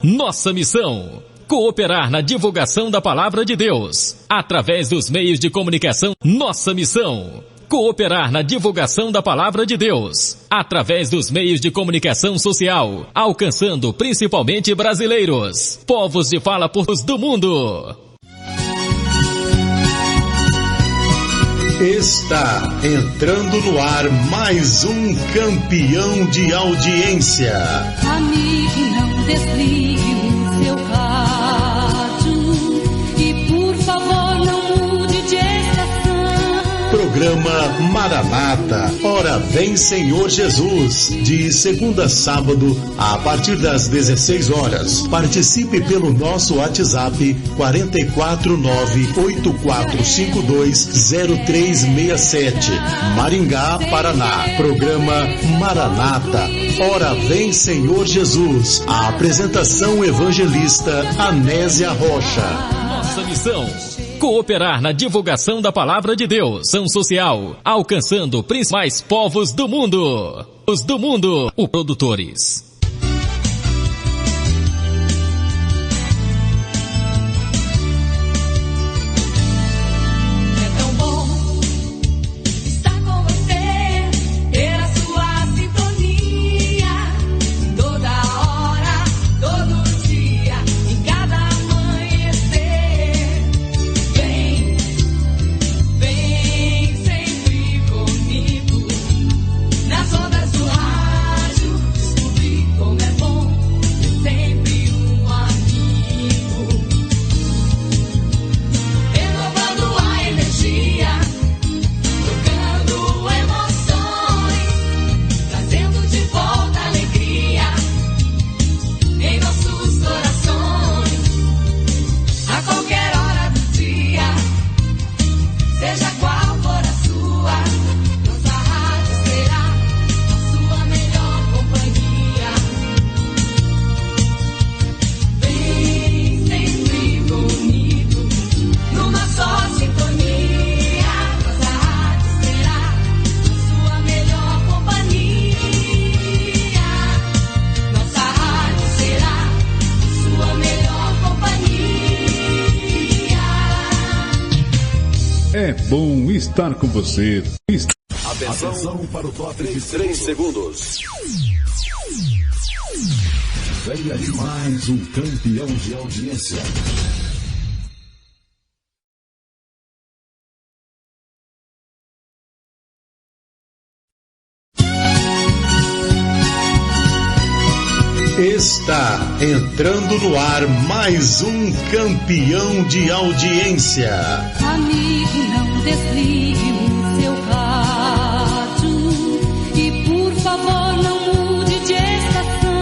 Nossa missão: cooperar na divulgação da palavra de Deus, através dos meios de comunicação. Nossa missão: cooperar na divulgação da palavra de Deus, através dos meios de comunicação social, alcançando principalmente brasileiros, povos de fala do mundo. Está entrando no ar mais um campeão de audiência. Amigo, não desligue o seu rádio e por favor não mude de estação. Programa Maranata, Ora Vem Senhor Jesus, de segunda a sábado, a partir das 16 horas. Participe pelo nosso WhatsApp 449-8452-0367, Maringá, Paraná. Programa Maranata, Ora Vem Senhor Jesus. A apresentação evangelista Anésia Rocha. Nossa missão: cooperar na divulgação da palavra de Deus, ação social, alcançando principais povos do mundo. Os do mundo, os produtores. É bom estar com você. Atenção para o top de 3 segundos. Vem aí mais um campeão de audiência. Está entrando no ar mais um campeão de audiência. Amigo, não desligue o seu rádio e por favor não mude de estação.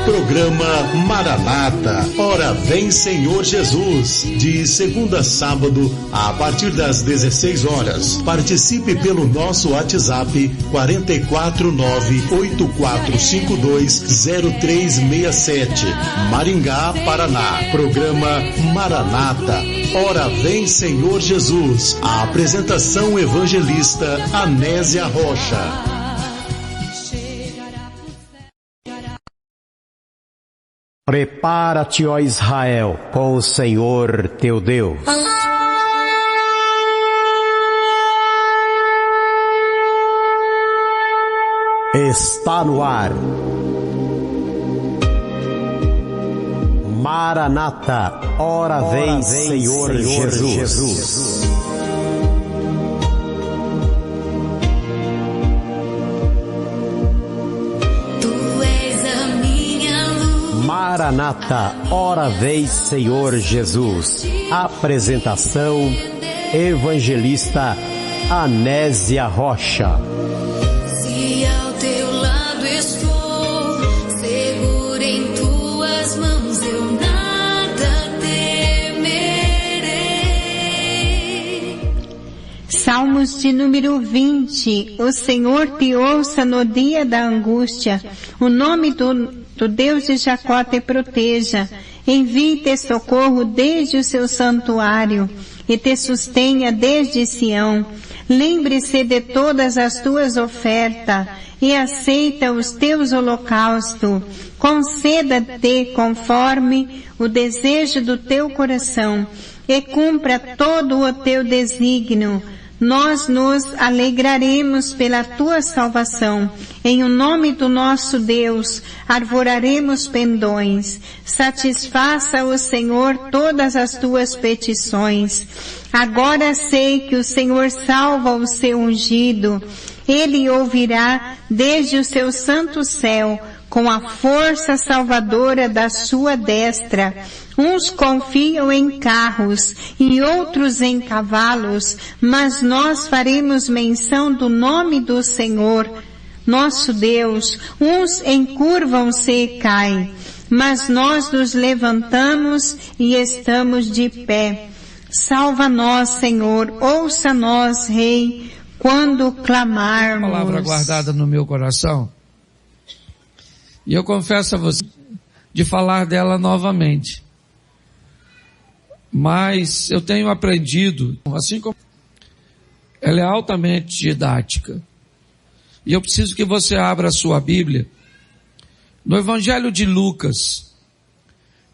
Programa Maranata, Ora Vem Senhor Jesus, de segunda a sábado, a partir das 16 horas. Participe pelo nosso WhatsApp 449-8452-0367, Maringá, Paraná. Programa Maranata, Ora Vem Senhor Jesus. A apresentação evangelista Anésia Rocha. Prepara-te, ó Israel, com o Senhor teu Deus. Está no ar. Maranata, ora vem, Senhor Jesus. Maranata, ora vem, Senhor Jesus. Apresentação evangelista Anésia Rocha. Se ao teu lado estou, seguro em tuas mãos, eu nada temerei. Salmos de número 20. O Senhor te ouça no dia da angústia. O nome do Deus de Jacó te proteja, envie-te socorro desde o seu santuário e te sustenha desde Sião. Lembre-se de todas as tuas ofertas e aceita os teus holocaustos. Conceda-te conforme o desejo do teu coração e cumpra todo o teu desígnio. Nós nos alegraremos pela tua salvação. Em o nome do nosso Deus, arvoraremos pendões. Satisfaça o Senhor todas as tuas petições. Agora sei que o Senhor salva o seu ungido. Ele ouvirá desde o seu santo céu, com a força salvadora da sua destra. Uns confiam em carros e outros em cavalos, mas nós faremos menção do nome do Senhor, nosso Deus. Uns encurvam-se e caem, mas nós nos levantamos e estamos de pé. Salva-nós, Senhor, ouça-nos, Rei, quando clamarmos. Palavra guardada no meu coração. E eu confesso a você de falar dela novamente. Mas eu tenho aprendido, assim como ela é altamente didática. E eu preciso que você abra a sua Bíblia no Evangelho de Lucas,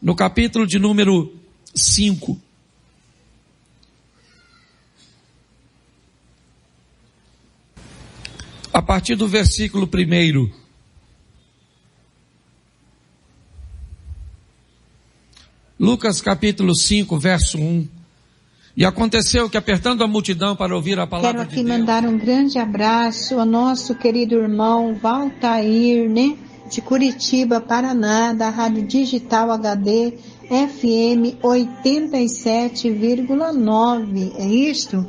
no capítulo de número 5. A partir do versículo 1. Lucas capítulo 5, verso 1. E aconteceu que, apertando a multidão para ouvir a palavra de Deus... Quero aqui mandar um grande abraço ao nosso querido irmão Valtair, né? De Curitiba, Paraná, da Rádio Digital HD FM 87,9. É isto?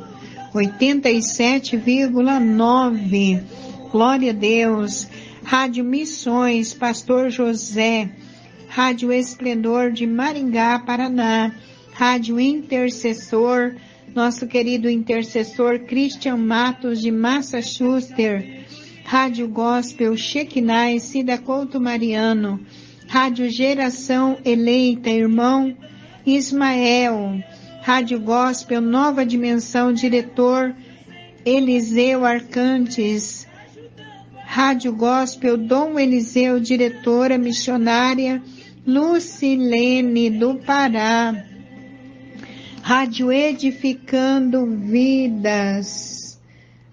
87,9. Glória a Deus. Rádio Missões, Pastor José. Rádio Esplendor de Maringá, Paraná. Rádio Intercessor, nosso querido intercessor Christian Matos de Massachusetts. Rádio Gospel Shekinah, Cida Couto Mariano. Rádio Geração Eleita, irmão Ismael. Rádio Gospel Nova Dimensão, diretor Eliseu Arcantes. Rádio Gospel Dom Eliseu, diretora missionária Lucilene do Pará. Rádio Edificando Vidas.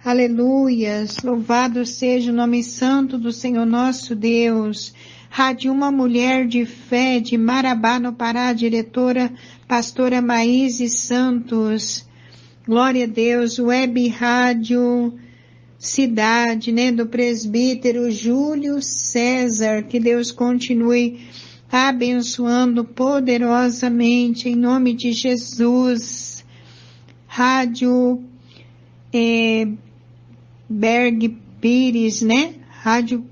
Aleluias. Louvado seja o nome santo do Senhor nosso Deus. Rádio Uma Mulher de Fé de Marabá, no Pará, diretora pastora Maíse Santos. Glória a Deus. Web Rádio Cidade, né, do presbítero Júlio César. Que Deus continue abençoando poderosamente em nome de Jesus. Rádio Berg Pires, né? Rádio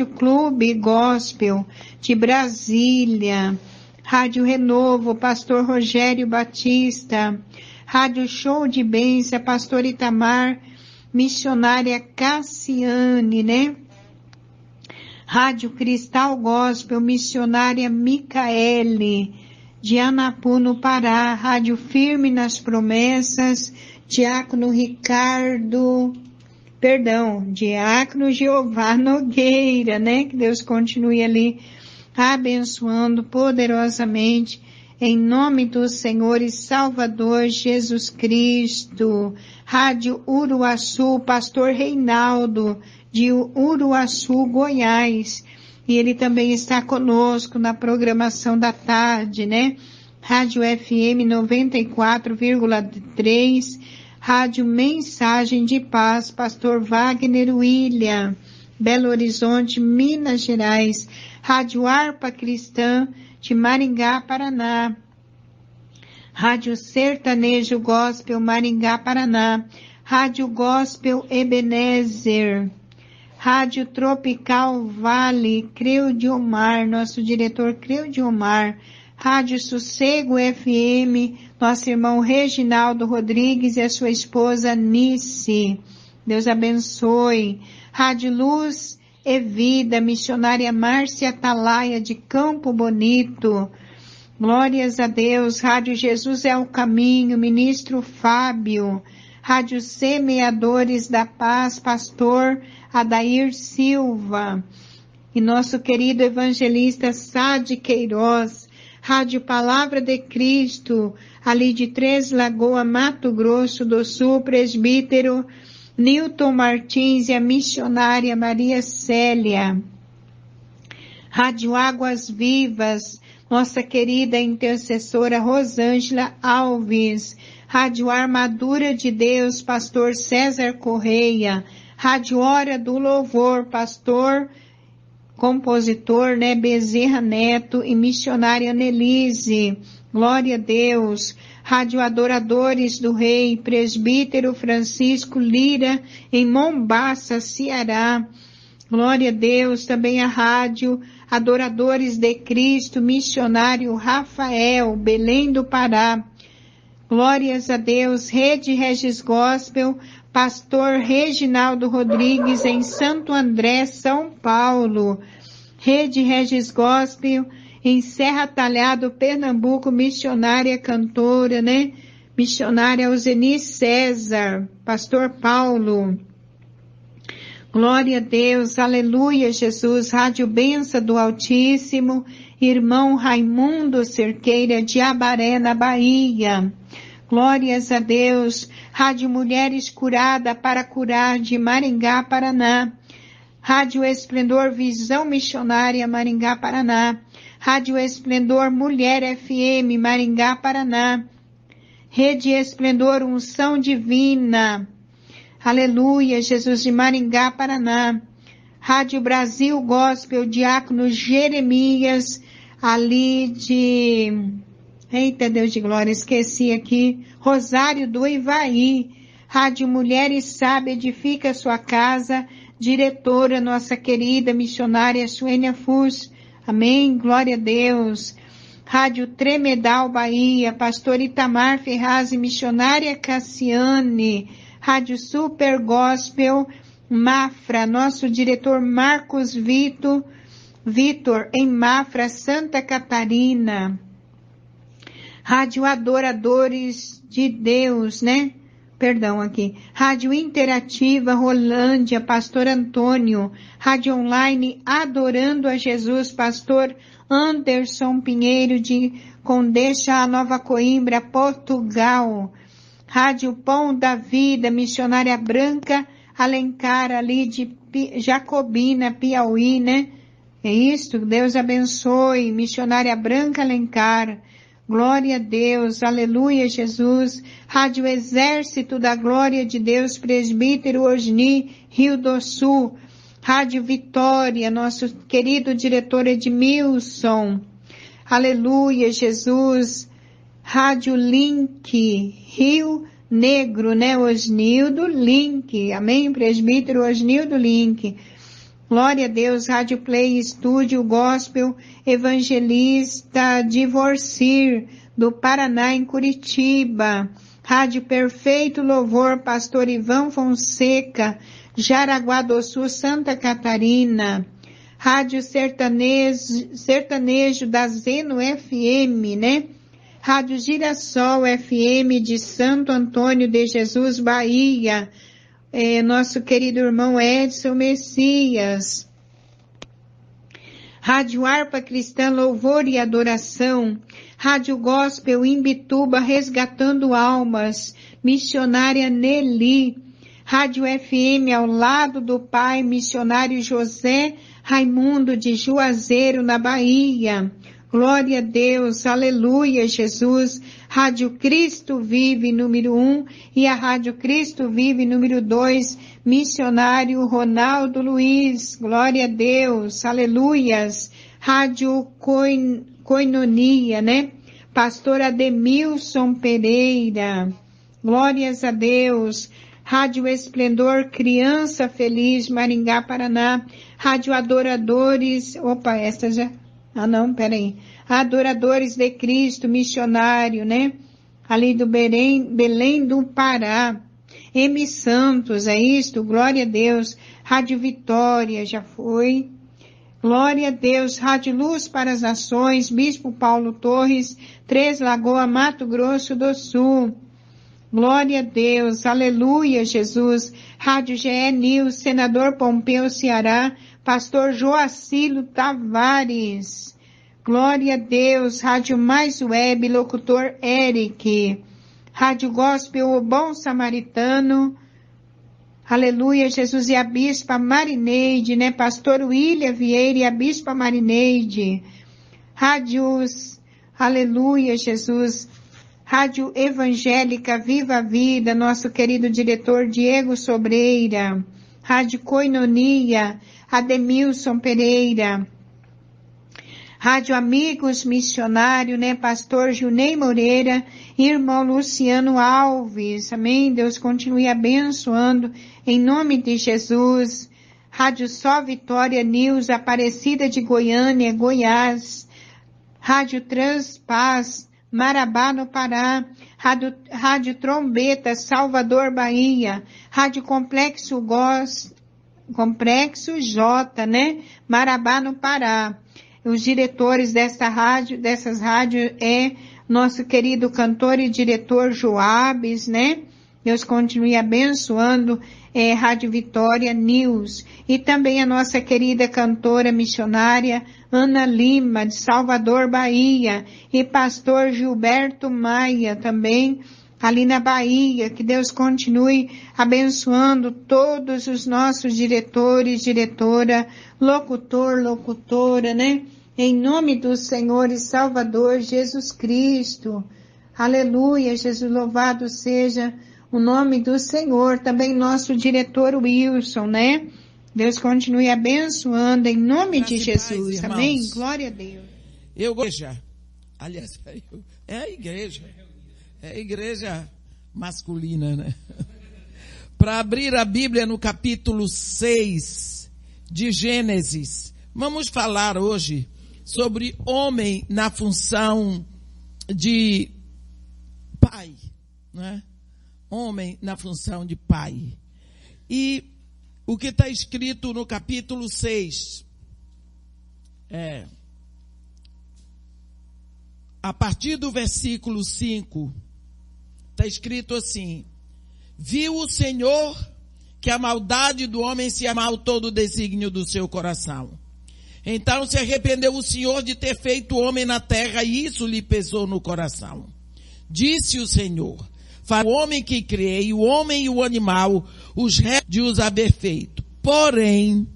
Clube Gospel de Brasília. Rádio Renovo, Pastor Rogério Batista. Rádio Show de Bênção, Pastor Itamar, missionária Cassiane, né? Rádio Cristal Gospel, missionária Micaele, de Anapu, no Pará. Rádio Firme nas Promessas, Diácono Jeová Nogueira, né? Que Deus continue ali abençoando poderosamente, em nome do Senhor e Salvador Jesus Cristo. Rádio Uruaçu, Pastor Reinaldo, de Uruaçu, Goiás. E ele também está conosco na programação da tarde, né? Rádio FM 94,3, Rádio Mensagem de Paz, Pastor Wagner William, Belo Horizonte, Minas Gerais. Rádio Harpa Cristã, de Maringá, Paraná. Rádio Sertanejo Gospel, Maringá, Paraná. Rádio Gospel Ebenezer. Rádio Tropical Vale, Creu de Omar, nosso diretor Creu de Omar. Rádio Sossego FM, nosso irmão Reginaldo Rodrigues e a sua esposa Nice. Deus abençoe. Rádio Luz e Vida, missionária Márcia Atalaia de Campo Bonito. Glórias a Deus. Rádio Jesus é o Caminho, ministro Fábio. Rádio Semeadores da Paz, pastor Adair Silva. E nosso querido evangelista Sade Queiroz. Rádio Palavra de Cristo, ali de Três Lagoas, Mato Grosso do Sul, presbítero Newton Martins e a missionária Maria Célia. Rádio Águas Vivas, nossa querida intercessora Rosângela Alves. Rádio Armadura de Deus, pastor César Correia. Rádio Hora do Louvor, pastor compositor, né, Bezerra Neto e missionária Nelise. Glória a Deus. Rádio Adoradores do Rei, presbítero Francisco Lira, em Mombaça, Ceará. Glória a Deus. Também a Rádio Adoradores de Cristo, missionário Rafael, Belém do Pará. Glórias a Deus. Rede Regis Gospel, pastor Reginaldo Rodrigues, em Santo André, São Paulo. Rede Regis Gospel, em Serra Talhado, Pernambuco, missionária cantora, né? Missionária Alzeni César, pastor Paulo. Glória a Deus, aleluia, Jesus. Rádio Benção do Altíssimo, irmão Raimundo Cerqueira, de Abaré, na Bahia. Glórias a Deus. Rádio Mulheres Curada para Curar, de Maringá, Paraná. Rádio Esplendor Visão Missionária, Maringá, Paraná. Rádio Esplendor Mulher FM, Maringá, Paraná. Rede Esplendor Unção Divina. Aleluia, Jesus, de Maringá, Paraná. Rádio Brasil Gospel, Diácono Jeremias, ali de... Eita, Deus de glória, esqueci aqui. Rosário do Ivaí. Rádio Mulheres Sábia, edifica sua casa. Diretora, nossa querida missionária Suênia Fus. Amém, glória a Deus. Rádio Tremedal, Bahia. Pastor Itamar Ferraz e missionária Cassiane. Rádio Super Gospel, Mafra. Nosso diretor Marcos Vitor, em Mafra, Santa Catarina. Rádio Adoradores de Deus, né? Perdão aqui. Rádio Interativa, Rolândia, pastor Antônio. Rádio Online, Adorando a Jesus, pastor Anderson Pinheiro, de Condeixa, Nova Coimbra, Portugal. Rádio Pão da Vida, missionária Branca Alencar, ali de Jacobina, Piauí, né? É isso, Deus abençoe, missionária Branca Alencar. Glória a Deus, aleluia, Jesus. Rádio Exército da Glória de Deus, presbítero Osni, Rio do Sul. Rádio Vitória, nosso querido diretor Edmilson. Aleluia, Jesus. Rádio Link, Rio Negro, né? Osnildo Link. Amém, presbítero Osnildo Link. Glória a Deus. Rádio Play Estúdio Gospel Evangelista Divorcir, do Paraná, em Curitiba. Rádio Perfeito Louvor, pastor Ivan Fonseca, Jaraguá do Sul, Santa Catarina. Rádio Sertanejo da Zeno FM, né? Rádio Girassol FM de Santo Antônio de Jesus, Bahia. Nosso querido irmão Edson Messias. Rádio Harpa Cristã, Louvor e Adoração. Rádio Gospel Imbituba, Resgatando Almas, missionária Nelly. Rádio FM ao lado do Pai, missionário José Raimundo de Juazeiro, na Bahia. Glória a Deus, aleluia, Jesus. Rádio Cristo Vive, número 1, e a Rádio Cristo Vive, número 2, missionário Ronaldo Luiz. Glória a Deus, aleluias. Rádio Coinonia, né? Pastor Ademilson Pereira. Glórias a Deus. Rádio Esplendor Criança Feliz, Maringá, Paraná. Rádio Adoradores, esta já... Adoradores de Cristo, missionário, né? Ali do Belém do Pará. M. Santos, é isto? Glória a Deus. Rádio Vitória, já foi. Glória a Deus. Rádio Luz para as Nações, Bispo Paulo Torres, Três Lagoas, Mato Grosso do Sul. Glória a Deus, aleluia, Jesus. Rádio GE News, Senador Pompeu, Ceará, Pastor Joacilo Tavares. Glória a Deus, Rádio Mais Web, Locutor Eric. Rádio Gospel, O Bom Samaritano. Aleluia, Jesus, e a Bispa Marineide, né? Pastor William Vieira e a Bispa Marineide. Rádios, aleluia, Jesus. Rádio Evangélica Viva a Vida, nosso querido diretor Diego Sobreira. Rádio Coinonia, Ademilson Pereira. Rádio Amigos Missionário, né? Pastor Junei Moreira e irmão Luciano Alves. Amém? Deus continue abençoando em nome de Jesus. Rádio Só Vitória News, Aparecida de Goiânia, Goiás. Rádio Transpaz, Marabá, no Pará. Rádio Trombeta, Salvador, Bahia. Rádio Complexo J, né? Marabá, no Pará. Os diretores dessas rádios é nosso querido cantor e diretor Joabes, né? Deus continue abençoando Rádio Vitória News. E também a nossa querida cantora missionária Ana Lima, de Salvador, Bahia. E pastor Gilberto Maia, também ali na Bahia. Que Deus continue abençoando todos os nossos diretores, diretora, locutor, locutora, né? Em nome do Senhor e Salvador Jesus Cristo. Aleluia, Jesus, louvado seja o nome do Senhor. Também nosso diretor Wilson, né? Deus continue abençoando em nome de Jesus. Paz, amém? Glória a Deus. Aliás, é a igreja masculina, né? Para abrir a Bíblia no capítulo 6 de Gênesis, vamos falar hoje sobre homem na função de pai, né? Homem na função de pai. E o que está escrito no capítulo 6 a partir do versículo 5, está escrito assim: viu o Senhor que a maldade do homem se amaltou do desígnio do seu coração. Então se arrependeu o Senhor de ter feito o homem na terra, e isso lhe pesou no coração. Disse o Senhor: para o homem que criei, o homem e o animal, os restos de os haver feito. Porém,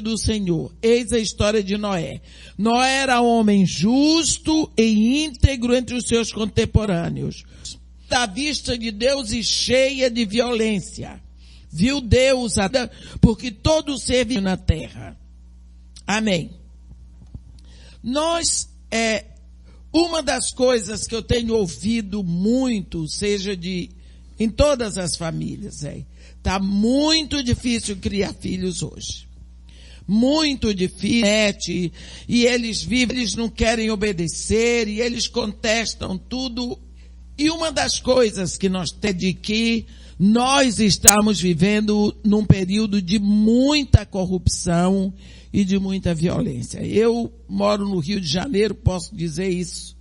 do Senhor, eis a história de Noé. Noé era homem justo e íntegro entre os seus contemporâneos, da vista de Deus e cheia de violência. Viu Deus, porque todo ser vive na terra. Amém. Uma das coisas que eu tenho ouvido muito, em todas as famílias, tá muito difícil criar filhos hoje. Muito difícil, e eles não querem obedecer, e eles contestam tudo. E uma das coisas que nós temos de que nós estamos vivendo num período de muita corrupção e de muita violência. Eu moro no Rio de Janeiro, posso dizer isso.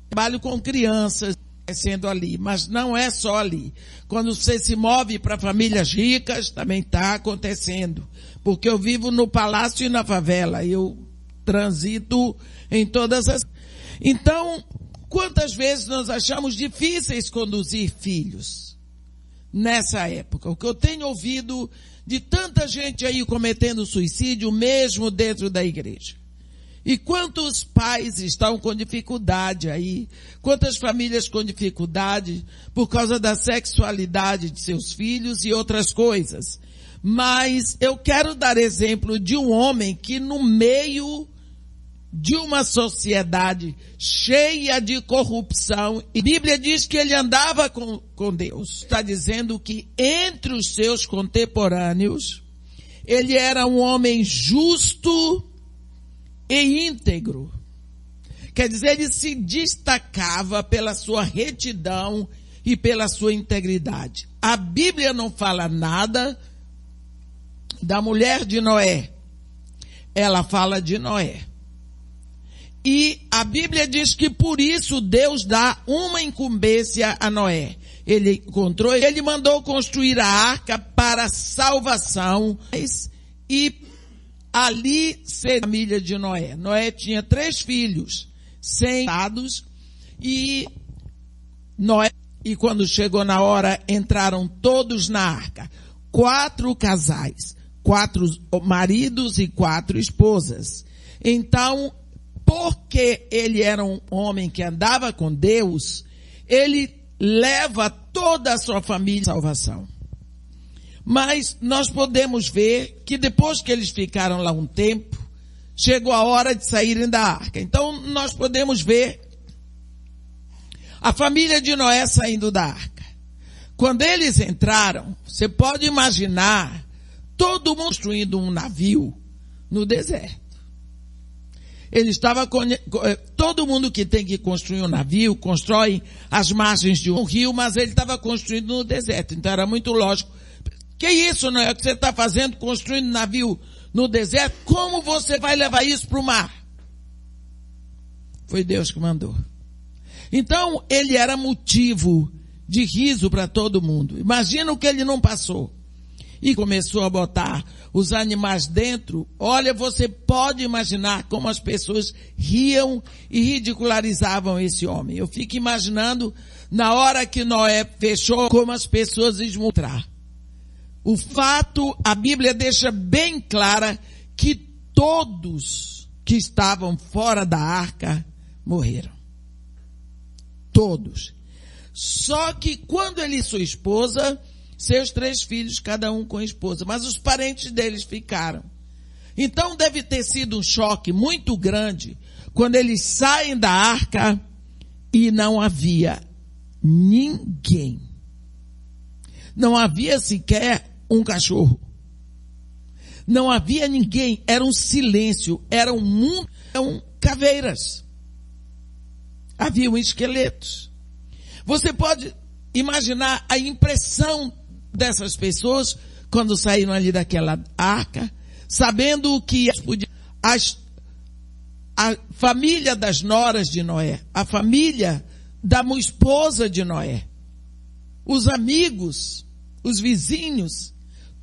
Trabalho com crianças sendo ali, mas não é só ali. Quando você se move para famílias ricas, também está acontecendo. Porque eu vivo no palácio e na favela. Eu transito em todas as... Então, quantas vezes nós achamos difíceis conduzir filhos nessa época? O que eu tenho ouvido de tanta gente aí cometendo suicídio, mesmo dentro da igreja. E quantos pais estão com dificuldade aí? Quantas famílias com dificuldade por causa da sexualidade de seus filhos e outras coisas? Mas eu quero dar exemplo de um homem que no meio de uma sociedade cheia de corrupção, e a Bíblia diz que ele andava com Deus. Está dizendo que entre os seus contemporâneos, ele era um homem justo e íntegro. Quer dizer, ele se destacava pela sua retidão e pela sua integridade. A Bíblia não fala nada da mulher de Noé. Ela fala de Noé. E a Bíblia diz que por isso Deus dá uma incumbência a Noé. ele encontrou, ele mandou construir a arca para a salvação e ali seria a família de Noé. Noé tinha 3 filhos, sentados, e quando chegou na hora, entraram todos na arca. 4 casais, 4 maridos e 4 esposas. Então, porque ele era um homem que andava com Deus, ele leva toda a sua família à salvação. Mas nós podemos ver que depois que eles ficaram lá um tempo, chegou a hora de saírem da arca. Então nós podemos ver a família de Noé saindo da arca. Quando eles entraram, você pode imaginar todo mundo construindo um navio no deserto. Ele estava todo mundo que tem que construir um navio, constrói as margens de um rio, mas ele estava construindo no deserto. Então era muito lógico. Que isso, não é o que você está fazendo, construindo um navio no deserto? Como você vai levar isso para o mar? Foi Deus que mandou. Então ele era motivo de riso para todo mundo. Imagina o que ele não passou. E começou a botar os animais dentro. Olha, você pode imaginar como as pessoas riam e ridicularizavam esse homem. Eu fico imaginando, na hora que Noé fechou, como as pessoas iam entrar. O fato, a Bíblia deixa bem clara que todos que estavam fora da arca morreram. Todos. Só que quando ele e sua esposa, seus 3 filhos, cada um com a esposa, mas os parentes deles ficaram. Então deve ter sido um choque muito grande quando eles saem da arca e não havia ninguém. Não havia sequer um cachorro. Não havia ninguém, era um silêncio, era um mundo, eram caveiras. Haviam esqueletos. Você pode imaginar a impressão dessas pessoas quando saíram ali daquela arca, sabendo que a família das noras de Noé, a família da esposa de Noé, os amigos, os vizinhos,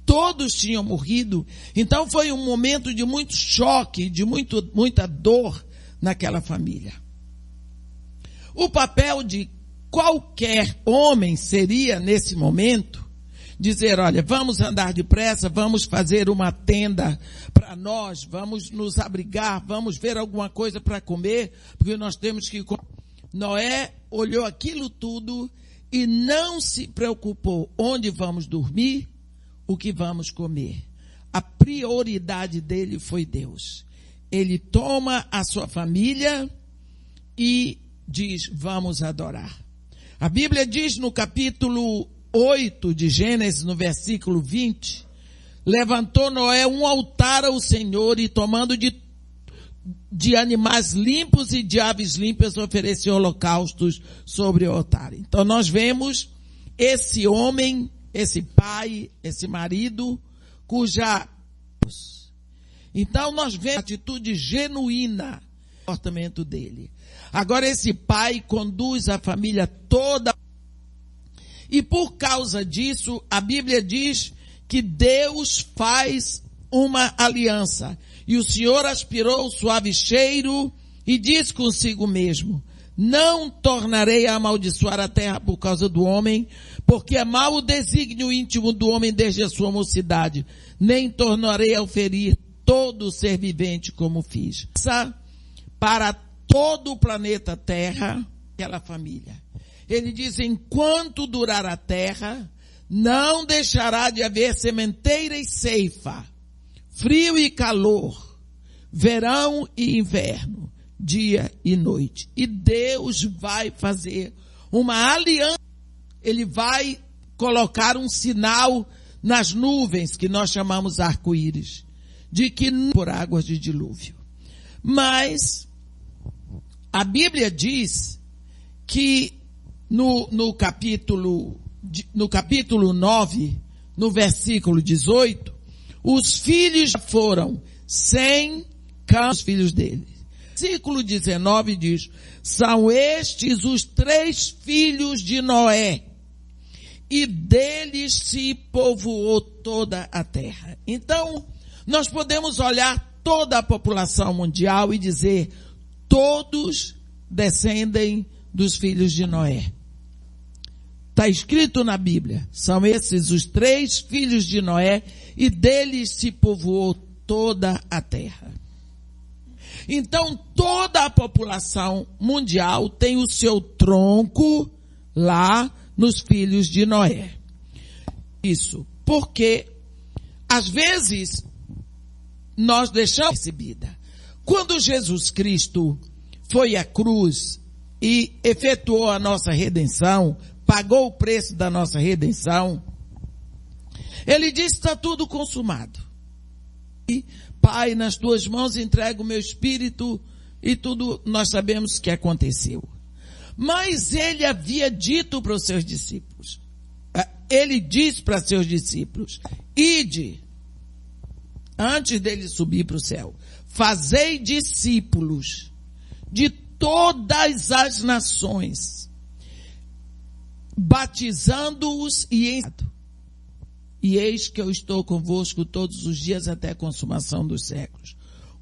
todos tinham morrido. Então foi um momento de muito choque, de muita dor naquela família. O papel de qualquer homem seria, nesse momento, dizer, olha, vamos andar depressa, vamos fazer uma tenda para nós, vamos nos abrigar, vamos ver alguma coisa para comer, porque nós temos que... Noé olhou aquilo tudo e não se preocupou onde vamos dormir, o que vamos comer. A prioridade dele foi Deus. Ele toma a sua família e diz, vamos adorar. A Bíblia diz no capítulo 8 de Gênesis, no versículo 20, levantou Noé um altar ao Senhor e tomando de animais limpos e de aves limpas ofereceu holocaustos sobre o altar. Então nós vemos esse homem, esse pai, esse marido, então nós vemos a atitude genuína no comportamento dele. Agora esse pai conduz a família toda e por causa disso a Bíblia diz que Deus faz uma aliança. E o Senhor aspirou o suave cheiro e disse consigo mesmo, não tornarei a amaldiçoar a terra por causa do homem, porque é mau o desígnio íntimo do homem desde a sua mocidade, nem tornarei a ferir todo o ser vivente como fiz. Para todo o planeta Terra, aquela família. Ele diz, enquanto durar a terra, não deixará de haver sementeira e ceifa, frio e calor, verão e inverno, dia e noite. E Deus vai fazer uma aliança. Ele vai colocar um sinal nas nuvens, que nós chamamos arco-íris, de que não por águas de dilúvio. Mas a Bíblia diz que no capítulo 9, no versículo 18, os filhos foram 100 os filhos dele. Versículo 19 diz, são estes os 3 filhos de Noé, e deles se povoou toda a terra. Então, nós podemos olhar toda a população mundial e dizer, todos descendem dos filhos de Noé. Está escrito na Bíblia, são esses os 3 filhos de Noé, e deles se povoou toda a terra. Então, toda a população mundial tem o seu tronco lá nos filhos de Noé. Isso, porque, às vezes, nós deixamos percebida. Quando Jesus Cristo foi à cruz e efetuou a nossa redenção, pagou o preço da nossa redenção, ele disse, está tudo consumado. E, Pai, nas tuas mãos entrego o meu espírito, e tudo nós sabemos que aconteceu. Mas ele havia dito para os seus discípulos, ele disse para seus discípulos, ide, antes dele subir para o céu, fazei discípulos de todas as nações, batizando-os e ensinando. E eis que eu estou convosco todos os dias até a consumação dos séculos.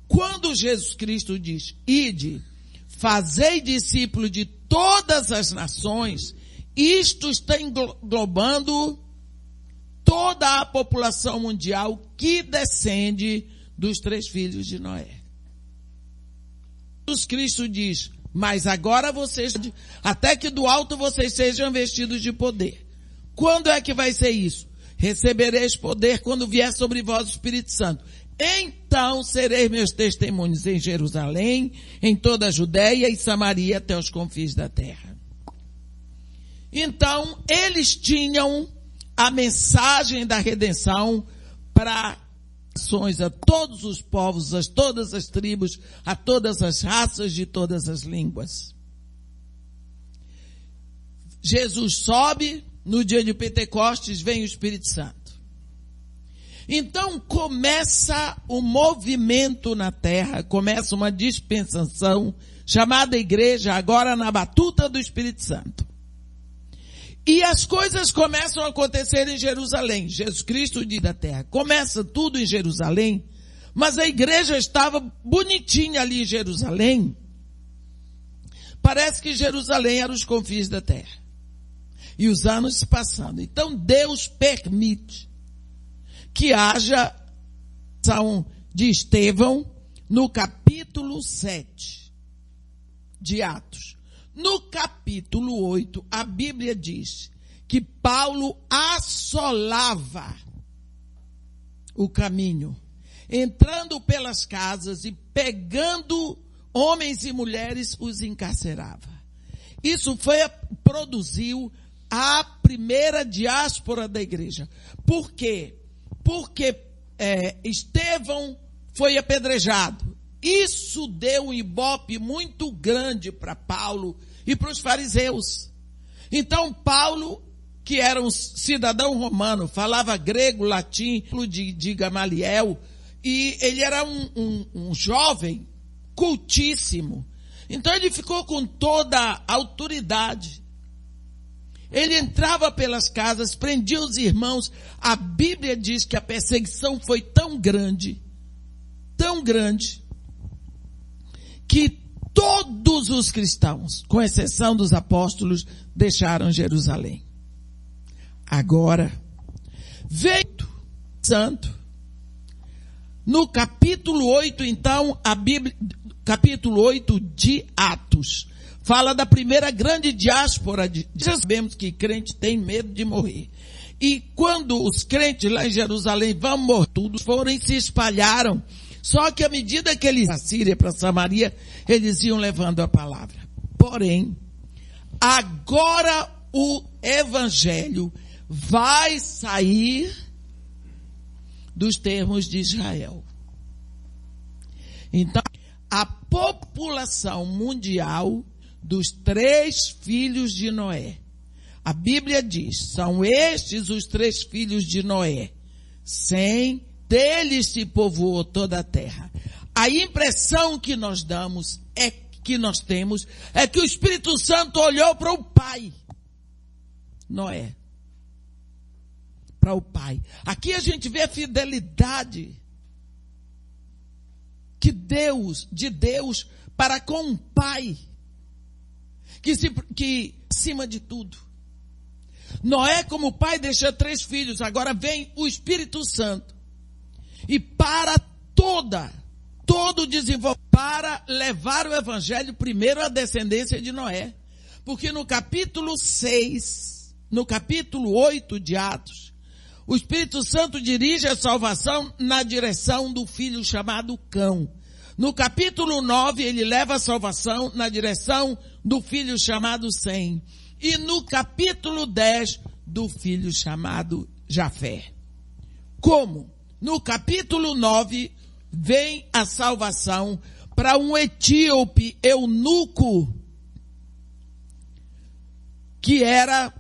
Quando Jesus Cristo diz, ide, fazei discípulos de todas as nações, isto está englobando toda a população mundial que descende dos 3 filhos de Noé. Jesus Cristo diz, mas agora vocês, até que do alto vocês sejam vestidos de poder. Quando é que vai ser isso? Recebereis poder quando vier sobre vós o Espírito Santo. Então sereis meus testemunhos em Jerusalém, em toda a Judéia e Samaria até os confins da terra. Então, eles tinham a mensagem da redenção para nações, a todos os povos, a todas as tribos, a todas as raças de todas as línguas. Jesus sobe, no dia de Pentecostes vem o Espírito Santo. Então começa um movimento na terra, começa uma dispensação chamada igreja, agora na batuta do Espírito Santo. E as coisas começam a acontecer em Jerusalém. Jesus Cristo diz da terra, começa tudo em Jerusalém, mas a igreja estava bonitinha ali em Jerusalém. Parece que Jerusalém era os confins da terra. E os anos se passando. Então Deus permite que haja ação de Estevão no capítulo 7 de Atos. No capítulo 8, a Bíblia diz que Paulo assolava o caminho, entrando pelas casas e pegando homens e mulheres, os encarcerava. Isso produziu a primeira diáspora da igreja. Por quê? Porque Estevão foi apedrejado. Isso deu um ibope muito grande para Paulo e para os fariseus. Então Paulo, que era um cidadão romano, falava grego, latim, de Gamaliel, e ele era um jovem cultíssimo. Então ele ficou com toda a autoridade. Ele entrava pelas casas, prendia os irmãos. A Bíblia diz que a perseguição foi tão grande, que todos os cristãos, com exceção dos apóstolos, deixaram Jerusalém. Agora, veio Santo. No capítulo 8, então, a Bíblia, capítulo 8 de Atos, fala da primeira grande diáspora. Já sabemos que crente tem medo de morrer. E quando os crentes lá em Jerusalém vão morrer, todos foram e se espalharam. Só que à medida que eles iam para a Síria, para Samaria, eles iam levando a palavra. Porém, agora o evangelho vai sair dos termos de Israel. Então, a população mundial dos 3 filhos de Noé. A Bíblia diz, são estes os 3 filhos de Noé. Deles se povoou toda a terra. A impressão que nós temos é que o Espírito Santo olhou para o pai, Noé, para o pai. Aqui a gente vê a fidelidade de Deus para com um pai que acima de tudo. Noé, como pai, deixou 3 filhos. Agora vem o Espírito Santo e para todo o desenvolvimento, para levar o evangelho primeiro à descendência de Noé. Porque no capítulo 6, no capítulo 8 de Atos, o Espírito Santo dirige a salvação na direção do filho chamado Cão. No capítulo 9, ele leva a salvação na direção do filho chamado Sem. E no capítulo 10, do filho chamado Jafé. Como? No capítulo 9, vem a salvação para um etíope eunuco, que era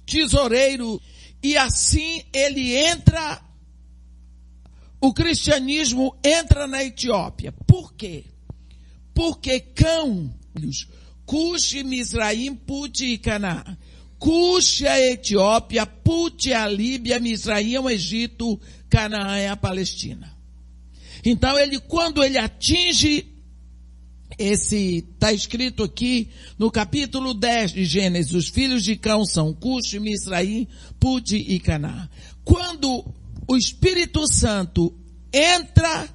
tesoureiro, e assim o cristianismo entra na Etiópia. Por quê? Porque Cão, Cush, Misraim, Put e Canaã. Cush é a Etiópia, Put é a Líbia, Misraim é o Egito, Canaã é a Palestina. Então quando ele atinge está escrito aqui no capítulo 10 de Gênesis, os filhos de Cão são Cush, Misraim, Put e Canaã. Quando o Espírito Santo entra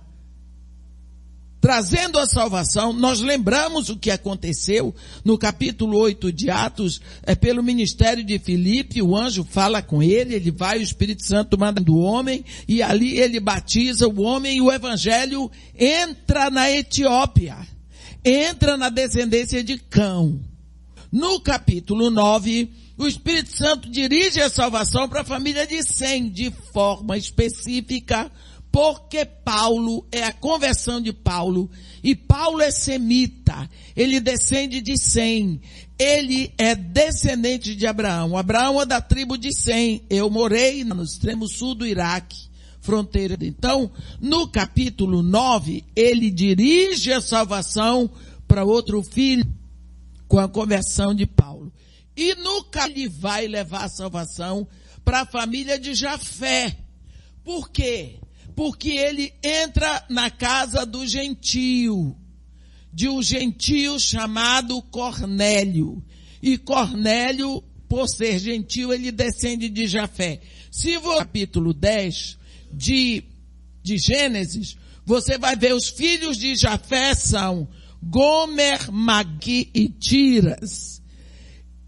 trazendo a salvação, nós lembramos o que aconteceu no capítulo 8 de Atos, pelo ministério de Filipe, o anjo fala com ele vai, o Espírito Santo manda do homem, e ali ele batiza o homem, e o evangelho entra na Etiópia, entra na descendência de Cão. No capítulo 9, o Espírito Santo dirige a salvação para a família de Sem, de forma específica, porque Paulo é a conversão de Paulo, e Paulo é semita, ele descende de Sem, ele é descendente de Abraão. Abraão é da tribo de Sem. Eu morei no extremo sul do Iraque, fronteira. Então, no capítulo 9, ele dirige a salvação para outro filho, com a conversão de Paulo. E no ele vai levar a salvação para a família de Jafé. Por quê? Porque ele entra na casa do gentio, de um gentio chamado Cornélio. E Cornélio, por ser gentio, ele descende de Jafé. Se for capítulo 10 de Gênesis, você vai ver os filhos de Jafé são Gomer, Magui e Tiras.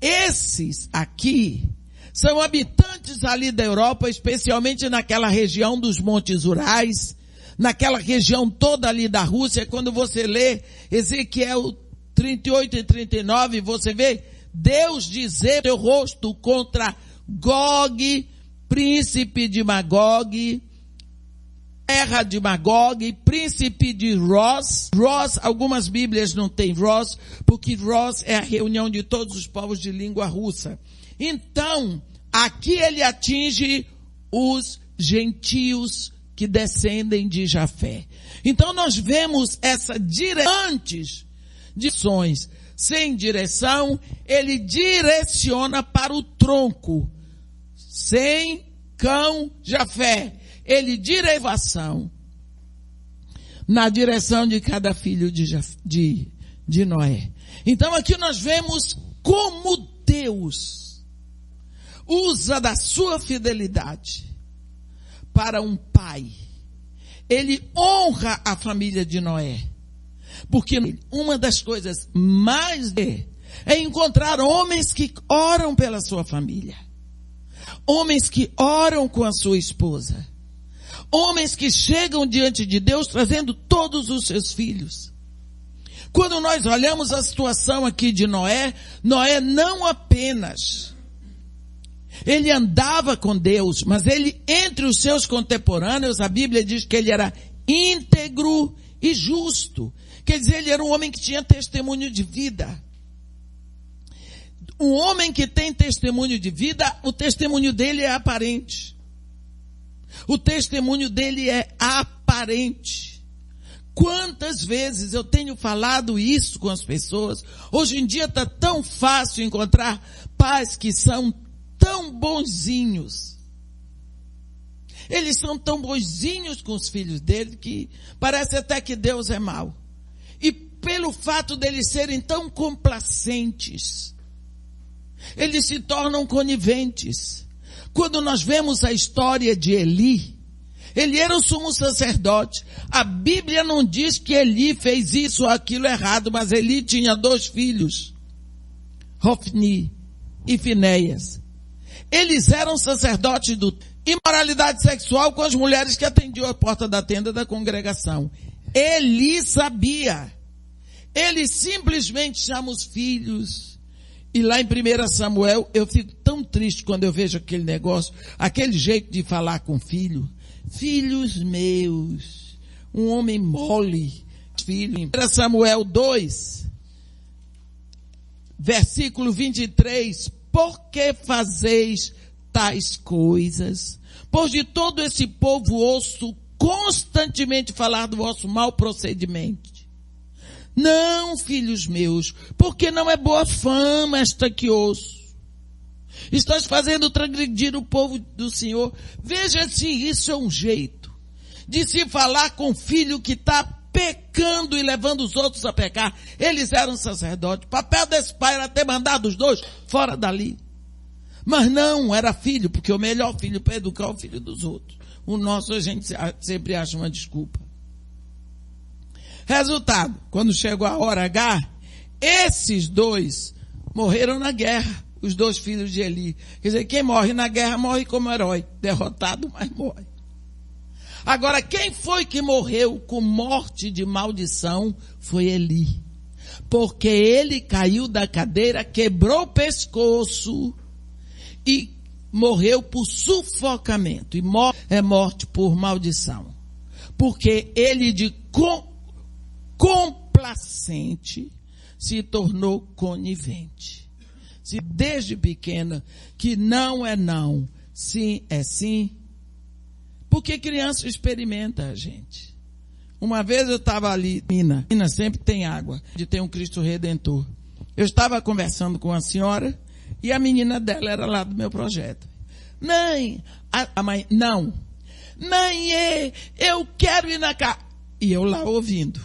Esses aqui são habitantes ali da Europa, especialmente naquela região dos Montes Urais, naquela região toda ali da Rússia. Quando você lê Ezequiel 38 e 39, você vê Deus dizer seu rosto contra Gog, príncipe de Magog, terra de Magog, príncipe de Ros. Ros, algumas Bíblias não tem Ros, porque Ros é a reunião de todos os povos de língua russa. Então, aqui ele atinge os gentios que descendem de Jafé. Então nós vemos essa antes de ações sem direção, ele direciona para o tronco. Sem, Cão, Jafé. Ele direção na direção de cada filho de Noé. Então aqui nós vemos como Deus usa da sua fidelidade para um pai. Ele honra a família de Noé. Porque uma das coisas mais é encontrar homens que oram pela sua família. Homens que oram com a sua esposa. Homens que chegam diante de Deus trazendo todos os seus filhos. Quando nós olhamos a situação aqui de Noé, Noé não apenas ele andava com Deus, mas ele, entre os seus contemporâneos, a Bíblia diz que ele era íntegro e justo. Quer dizer, ele era um homem que tinha testemunho de vida. Um homem que tem testemunho de vida, o testemunho dele é aparente. O testemunho dele é aparente. Quantas vezes eu tenho falado isso com as pessoas? Hoje em dia está tão fácil encontrar pais que são tão bonzinhos. Eles são tão bonzinhos com os filhos dele que parece até que Deus é mau. E pelo fato deles serem tão complacentes, eles se tornam coniventes. Quando nós vemos a história de Eli, ele era o sumo sacerdote. A Bíblia não diz que Eli fez isso ou aquilo errado, mas Eli tinha 2 filhos, Hofni e Finéias. Eles eram sacerdotes do imoralidade sexual com as mulheres que atendiam a porta da tenda da congregação. Eli sabia. Ele simplesmente chama os filhos. E lá em 1 Samuel, eu fico tão triste quando eu vejo aquele negócio, aquele jeito de falar com filho. Filhos meus, um homem mole, filho. 1 Samuel 2, versículo 23, por que fazeis tais coisas? Pois de todo esse povo ouço constantemente falar do vosso mau procedimento. Não, filhos meus, porque não é boa fama esta que ouço. Estás fazendo transgredir o povo do Senhor. Veja se isso é um jeito de se falar com o filho que está pecando e levando os outros a pecar. Eles eram sacerdotes. O papel desse pai era ter mandado os 2 fora dali. Mas não, era filho, porque o melhor filho para educar é o filho dos outros. O nosso a gente sempre acha uma desculpa. Resultado, quando chegou a hora H, esses 2 morreram na guerra. Os 2 filhos de Eli. Quer dizer, quem morre na guerra morre como herói. Derrotado, mas morre. Agora, quem foi que morreu com morte de maldição foi Eli. Porque ele caiu da cadeira, quebrou o pescoço e morreu por sufocamento. E é morte por maldição. Porque ele de complacente se tornou conivente. Se desde pequena que não é não, sim é sim. Porque criança experimenta, gente. Uma vez eu estava ali, Minas sempre tem água, de ter um Cristo Redentor. Eu estava conversando com a senhora e a menina dela era lá do meu projeto. Mãe, a mãe, não. Mãe, eu quero ir na casa. E eu lá ouvindo.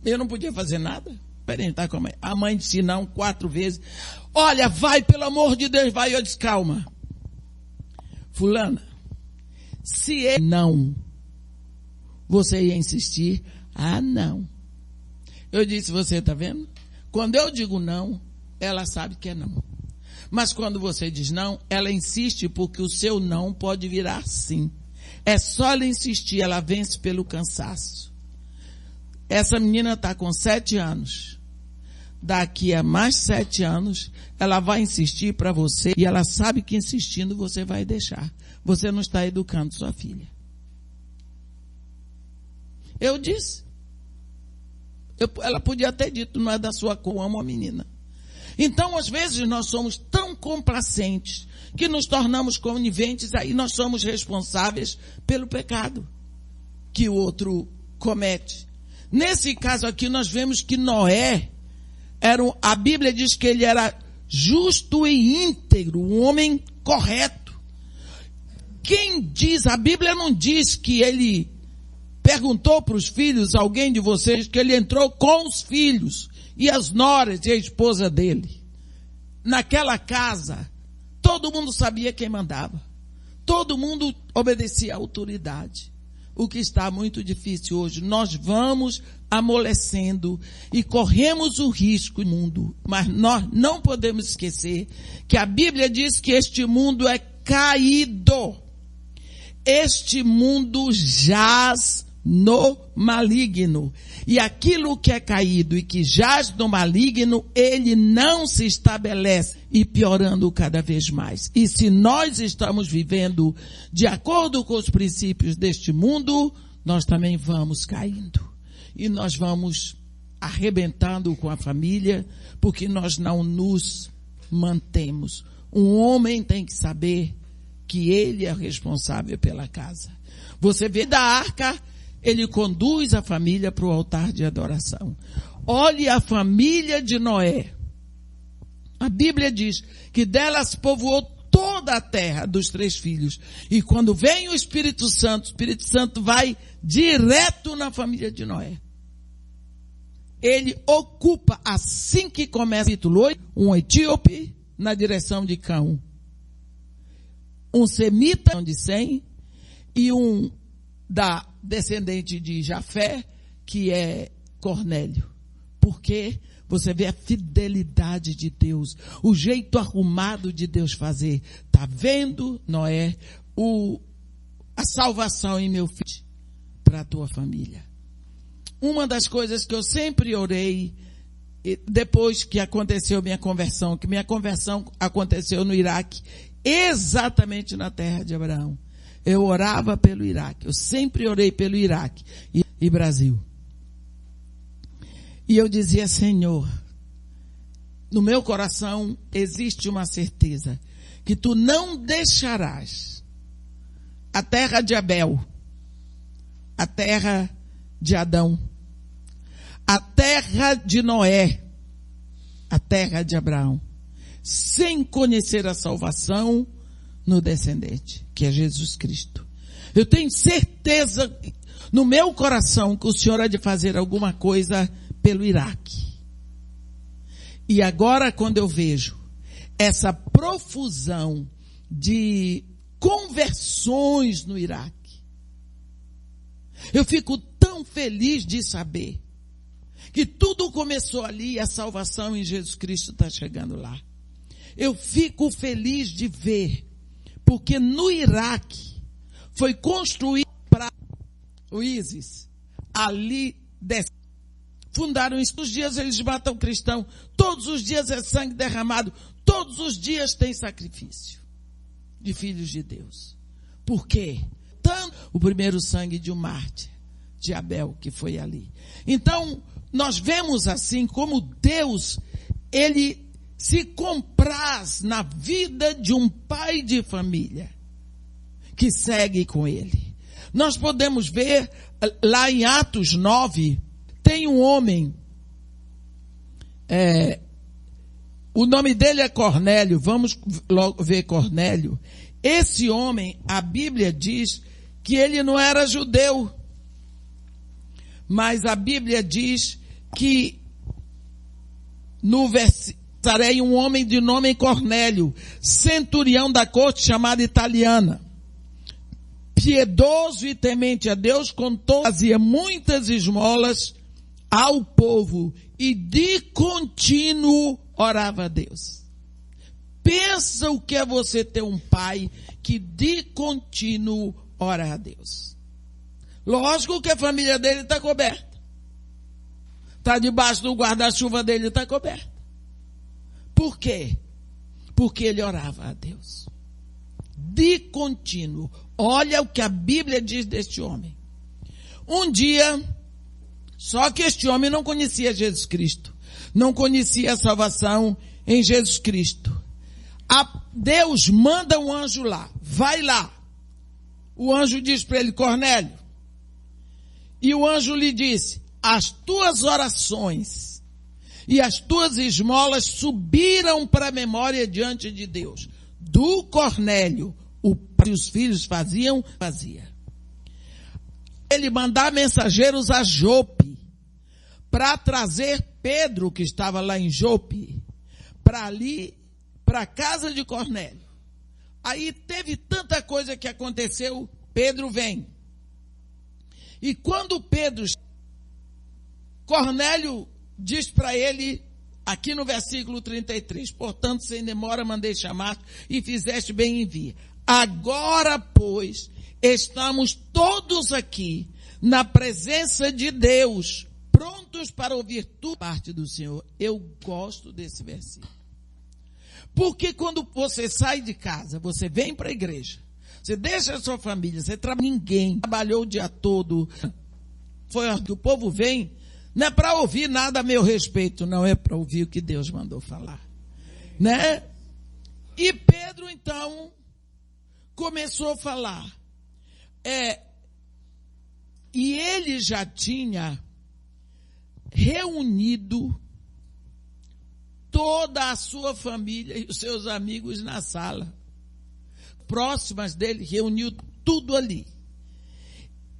Eu não podia fazer nada. Peraí, tá com a mãe. A mãe disse não 4 vezes. Olha, vai, pelo amor de Deus, vai. Eu disse, calma. Fulana, se ele não, você ia insistir? Ah, não. Eu disse, você tá vendo? Quando eu digo não, ela sabe que é não. Mas quando você diz não, ela insiste porque o seu não pode virar sim. É só ela insistir, ela vence pelo cansaço. Essa menina está com 7 anos. Daqui a mais 7 anos, ela vai insistir para você e ela sabe que insistindo você vai deixar. Você não está educando sua filha. Eu disse. Ela podia ter dito, não é da sua cor, eu amo a menina. Então, às vezes, nós somos tão complacentes que nos tornamos coniventes, aí nós somos responsáveis pelo pecado que o outro comete. Nesse caso aqui, nós vemos que Noé a Bíblia diz que ele era justo e íntegro, um homem correto. Quem diz, a Bíblia não diz que ele perguntou para os filhos, alguém de vocês, que ele entrou com os filhos e as noras e a esposa dele. Naquela casa, todo mundo sabia quem mandava. Todo mundo obedecia à autoridade. O que está muito difícil hoje. Nós vamos amolecendo e corremos o risco do mundo. Mas nós não podemos esquecer que a Bíblia diz que este mundo é caído. Este mundo jaz no maligno. E aquilo que é caído e que jaz no maligno, ele não se estabelece e piorando cada vez mais. E se nós estamos vivendo de acordo com os princípios deste mundo, nós também vamos caindo. E nós vamos arrebentando com a família, porque nós não nos mantemos. Um homem tem que saber que ele é responsável pela casa. Você vê da arca, ele conduz a família para o altar de adoração. Olhe a família de Noé. A Bíblia diz que dela se povoou toda a terra dos 3 filhos. E quando vem o Espírito Santo vai direto na família de Noé. Ele ocupa, assim que começa o capítulo 8, um etíope na direção de Cão, um semita de Sem e um da descendente de Jafé, que é Cornélio. Porque você vê a fidelidade de Deus, o jeito arrumado de Deus fazer. Tá vendo, Noé, a salvação em meu filho para a tua família. Uma das coisas que eu sempre orei, depois que aconteceu minha conversão, que minha conversão aconteceu no Iraque, exatamente na terra de Abraão. Eu orava pelo Iraque, eu sempre orei pelo Iraque e Brasil. E eu dizia, Senhor, no meu coração existe uma certeza, que tu não deixarás a terra de Abel, a terra de Adão, a terra de Noé, a terra de Abraão, sem conhecer a salvação no descendente, que é Jesus Cristo. Eu tenho certeza no meu coração que o Senhor há de fazer alguma coisa pelo Iraque. E agora, quando eu vejo essa profusão de conversões no Iraque, eu fico tão feliz de saber que tudo começou ali e a salvação em Jesus Cristo está chegando lá. Eu fico feliz de ver, porque no Iraque foi construído para o ISIS, ali fundaram isso. Todos os dias eles matam cristão, todos os dias é sangue derramado, todos os dias tem sacrifício de filhos de Deus. Por quê? Tanto o primeiro sangue de um mártir, de Abel, que foi ali. Então, nós vemos assim como Deus, ele se compraz na vida de um pai de família que segue com ele. Nós podemos ver lá em Atos 9, tem um homem, o nome dele é Cornélio, vamos logo ver Cornélio. Esse homem, a Bíblia diz que ele não era judeu, mas a Bíblia diz que no versículo, um homem de nome Cornélio, centurião da corte chamada italiana, piedoso e temente a Deus, fazia muitas esmolas ao povo e de contínuo orava a Deus. Pensa o que é você ter um pai que de contínuo ora a Deus. Lógico que a família dele está coberta. Está debaixo do guarda-chuva dele, está coberta. Por quê? Porque ele orava a Deus. De contínuo. Olha o que a Bíblia diz deste homem. Um dia, só que este homem não conhecia Jesus Cristo. Não conhecia a salvação em Jesus Cristo. Deus manda um anjo lá. Vai lá. O anjo diz para ele, Cornélio. E o anjo lhe disse, as tuas orações e as tuas esmolas subiram para a memória diante de Deus. Do Cornélio, o pai e os filhos fazia. Ele mandar mensageiros a Jope para trazer Pedro, que estava lá em Jope, para ali, para a casa de Cornélio. Aí teve tanta coisa que aconteceu, Pedro vem. E quando Cornélio diz para ele, aqui no versículo 33, portanto, sem demora, mandei chamar e fizeste bem em vir. Agora, pois, estamos todos aqui na presença de Deus, prontos para ouvir tudo parte do Senhor. Eu gosto desse versículo. Porque quando você sai de casa, você vem para a igreja, você deixa a sua família, você ninguém trabalhou o dia todo, o povo vem, não é para ouvir nada a meu respeito, não, é para ouvir o que Deus mandou falar, né? E Pedro então começou a falar, e ele já tinha reunido toda a sua família e os seus amigos na sala. próximas dele, reuniu tudo ali.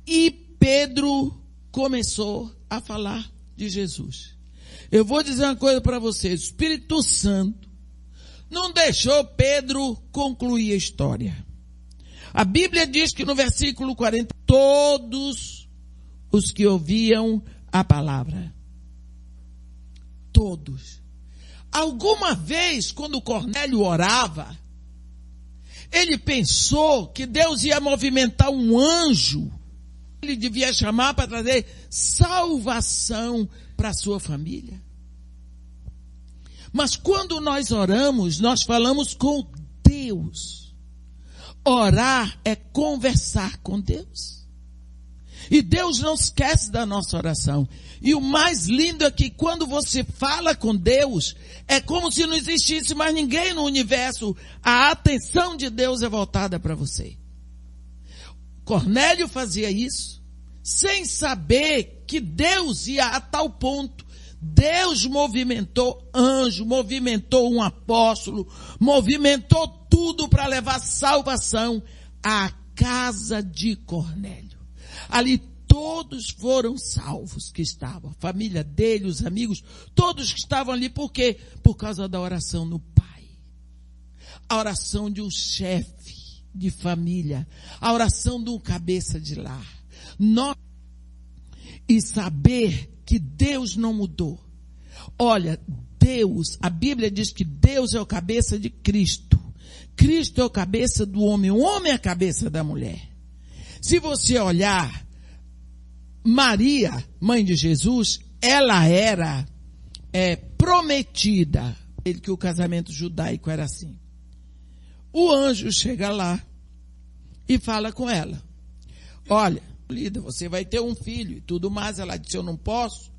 E Pedro começou a falar de Jesus. Eu vou dizer uma coisa para vocês, o Espírito Santo não deixou Pedro concluir a história. A Bíblia diz que no versículo 40, todos os que ouviam a palavra. Todos. Alguma vez, quando Cornélio orava, ele pensou que Deus ia movimentar um anjo. Ele devia chamar para trazer salvação para a sua família. Mas quando nós oramos, nós falamos com Deus. Orar é conversar com Deus. E Deus não esquece da nossa oração. E o mais lindo é que quando você fala com Deus, é como se não existisse mais ninguém no universo. A atenção de Deus é voltada para você. Cornélio fazia isso, sem saber que Deus ia a tal ponto. Deus movimentou anjo, movimentou um apóstolo, movimentou tudo para levar salvação à casa de Cornélio. Ali todos foram salvos que estavam, a família dele, os amigos, todos que estavam ali. Por quê? Por causa da oração no Pai. A oração de um chefe de família, a oração de um cabeça de lar. E saber que Deus não mudou. Olha, Deus, a Bíblia diz que Deus é o cabeça de Cristo. Cristo é o cabeça do homem, o homem é a cabeça da mulher. Se você olhar, Maria, mãe de Jesus, ela era prometida. Que o casamento judaico era assim. O anjo chega lá e fala com ela. Olha, você vai ter um filho e tudo mais. Ela disse, eu não posso.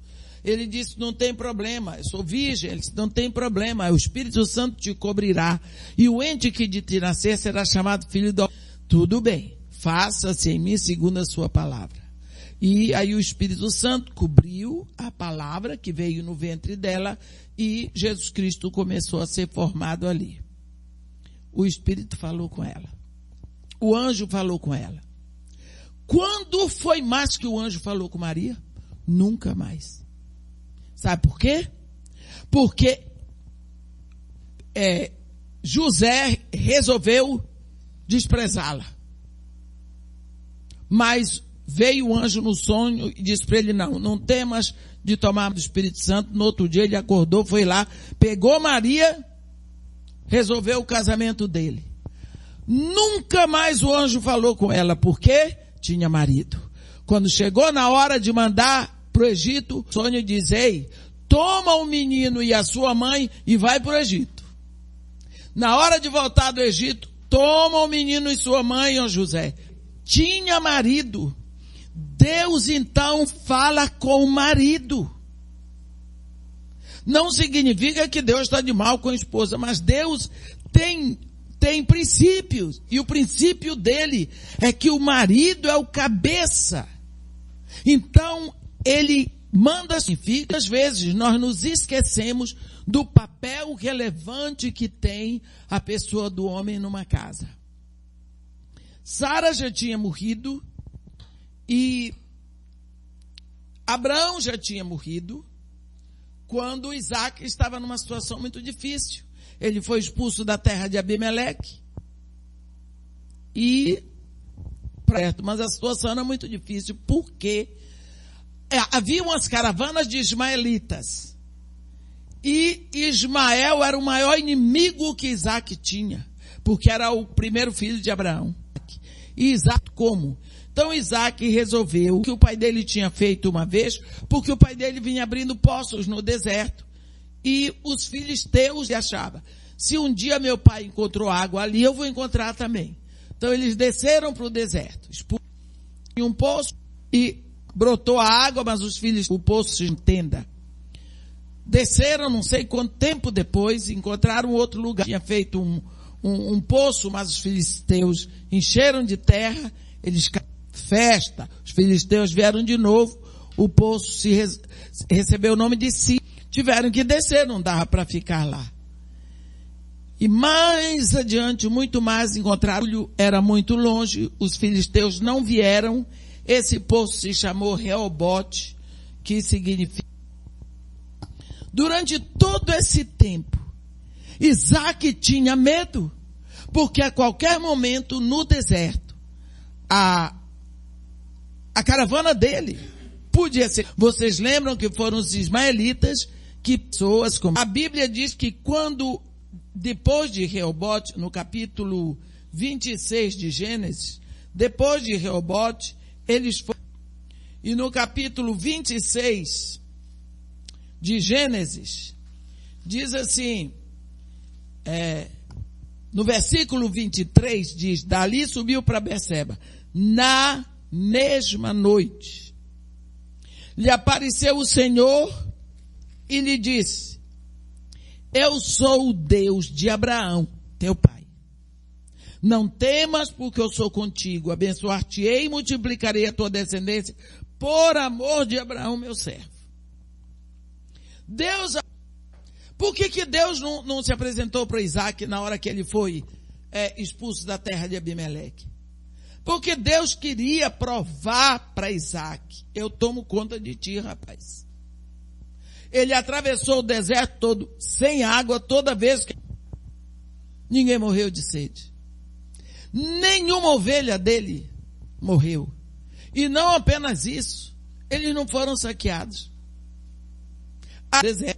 Ele disse, não tem problema, eu sou virgem. Ele disse, não tem problema, o Espírito Santo te cobrirá. E o ente que de ti nascer será chamado filho do... Tudo bem, faça-se em mim segundo a sua palavra. E aí o Espírito Santo cobriu a palavra que veio no ventre dela e Jesus Cristo começou a ser formado ali. O Espírito falou com ela. O anjo falou com ela. Quando foi mais que o anjo falou com Maria? Nunca mais. Sabe por quê? Porque José resolveu desprezá-la. Mas veio o anjo no sonho e disse para ele, não temas de tomar do Espírito Santo. No outro dia ele acordou, foi lá, pegou Maria, resolveu o casamento dele. Nunca mais o anjo falou com ela, porque tinha marido. Quando chegou na hora de mandar para o Egito, o sonho diz, ei, toma o menino e a sua mãe e vai para o Egito. Na hora de voltar do Egito, toma o menino e sua mãe, ó José. Tinha marido. Deus então fala com o marido. Não significa que Deus está de mal com a esposa, mas Deus tem princípios. E o princípio dele é que o marido é o cabeça. Então, ele manda significa, às vezes nós nos esquecemos do papel relevante que tem a pessoa do homem numa casa. Sara já tinha morrido e Abraão já tinha morrido quando Isaac estava numa situação muito difícil. Ele foi expulso da terra de Abimeleque mas a situação era muito difícil porque havia umas caravanas de ismaelitas e Ismael era o maior inimigo que Isaac tinha, porque era o primeiro filho de Abraão. E Isaac como? Então Isaac resolveu o que o pai dele tinha feito uma vez, porque o pai dele vinha abrindo poços no deserto. E os filisteus achavam, se um dia meu pai encontrou água ali, eu vou encontrar também. Então eles desceram para o deserto, expulsaram um poço e brotou a água, mas o poço se entenda. Desceram, não sei quanto tempo depois, encontraram outro lugar. Tinha feito um poço, mas os filisteus encheram de terra, eles festa, os filisteus vieram de novo, o poço recebeu o nome de Si, tiveram que descer, não dava para ficar lá. E mais adiante, muito mais, encontraram, era muito longe, os filisteus não vieram, esse poço se chamou Reobote, que significa. Durante todo esse tempo, Isaac tinha medo, porque a qualquer momento no deserto, a caravana dele podia ser. Vocês lembram que foram os ismaelitas que pessoas como. A Bíblia diz que quando, depois de Reobote, no capítulo 26 de Gênesis, depois de Reobote, eles foram. E no capítulo 26 de Gênesis, diz assim, no versículo 23 diz, dali subiu para Berseba, na mesma noite, lhe apareceu o Senhor e lhe disse, eu sou o Deus de Abraão, teu pai. Não temas, porque eu sou contigo, abençoar-te-ei e multiplicarei a tua descendência, por amor de Abraão, meu servo. Deus, por que Deus não se apresentou para Isaac na hora que ele foi expulso da terra de Abimeleque? Porque Deus queria provar para Isaac, eu tomo conta de ti, rapaz. Ele atravessou o deserto todo, sem água, toda vez que ninguém morreu de sede. Nenhuma ovelha dele morreu. E não apenas isso, eles não foram saqueados. Eu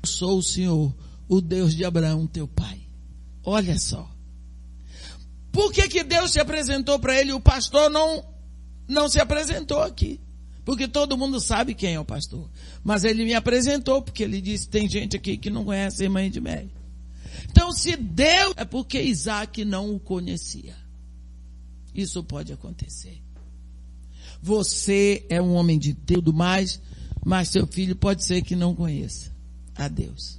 sou o Senhor, o Deus de Abraão, teu pai. Olha só. Por que Deus se apresentou para ele? O pastor não se apresentou aqui. Porque todo mundo sabe quem é o pastor. Mas ele me apresentou, porque ele disse, tem gente aqui que não conhece a irmã de Mary. Então, se Deus, é porque Isaac não o conhecia. Isso pode acontecer. Você é um homem de Deus, tudo mais, mas seu filho pode ser que não conheça a Deus.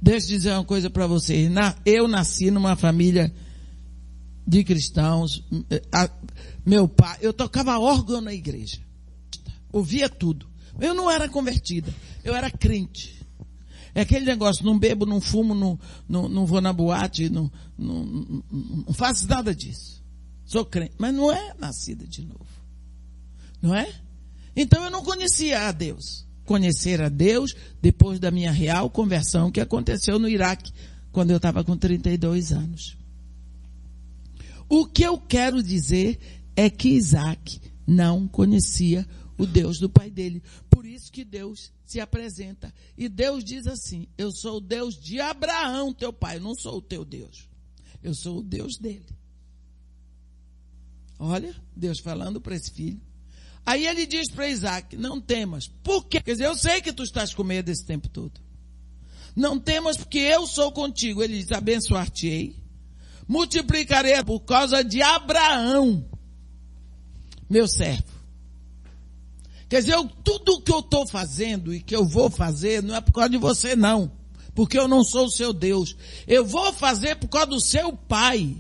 Deixa eu dizer uma coisa para vocês. Eu nasci numa família de cristãos. Meu pai, eu tocava órgão na igreja. Ouvia tudo. Eu não era convertida. Eu era crente. É aquele negócio, não bebo, não fumo, não vou na boate, não faço nada disso. Sou crente. Mas não é nascida de novo. Não é? Então eu não conhecia a Deus. Conhecer a Deus depois da minha real conversão que aconteceu no Iraque, quando eu estava com 32 anos. O que eu quero dizer é que Isaac não conhecia o Deus do pai dele. Por isso que Deus se apresenta. E Deus diz assim, eu sou o Deus de Abraão, teu pai. Eu não sou o teu Deus. Eu sou o Deus dele. Olha, Deus falando para esse filho. Aí ele diz para Isaac, não temas. Por quê? Quer dizer, eu sei que tu estás com medo esse tempo todo. Não temas porque eu sou contigo. Ele diz, abençoar-te-ei. Multiplicarei por causa de Abraão, meu servo. Quer dizer, tudo que eu estou fazendo e que eu vou fazer não é por causa de você não. Porque eu não sou o seu Deus. Eu vou fazer por causa do seu pai.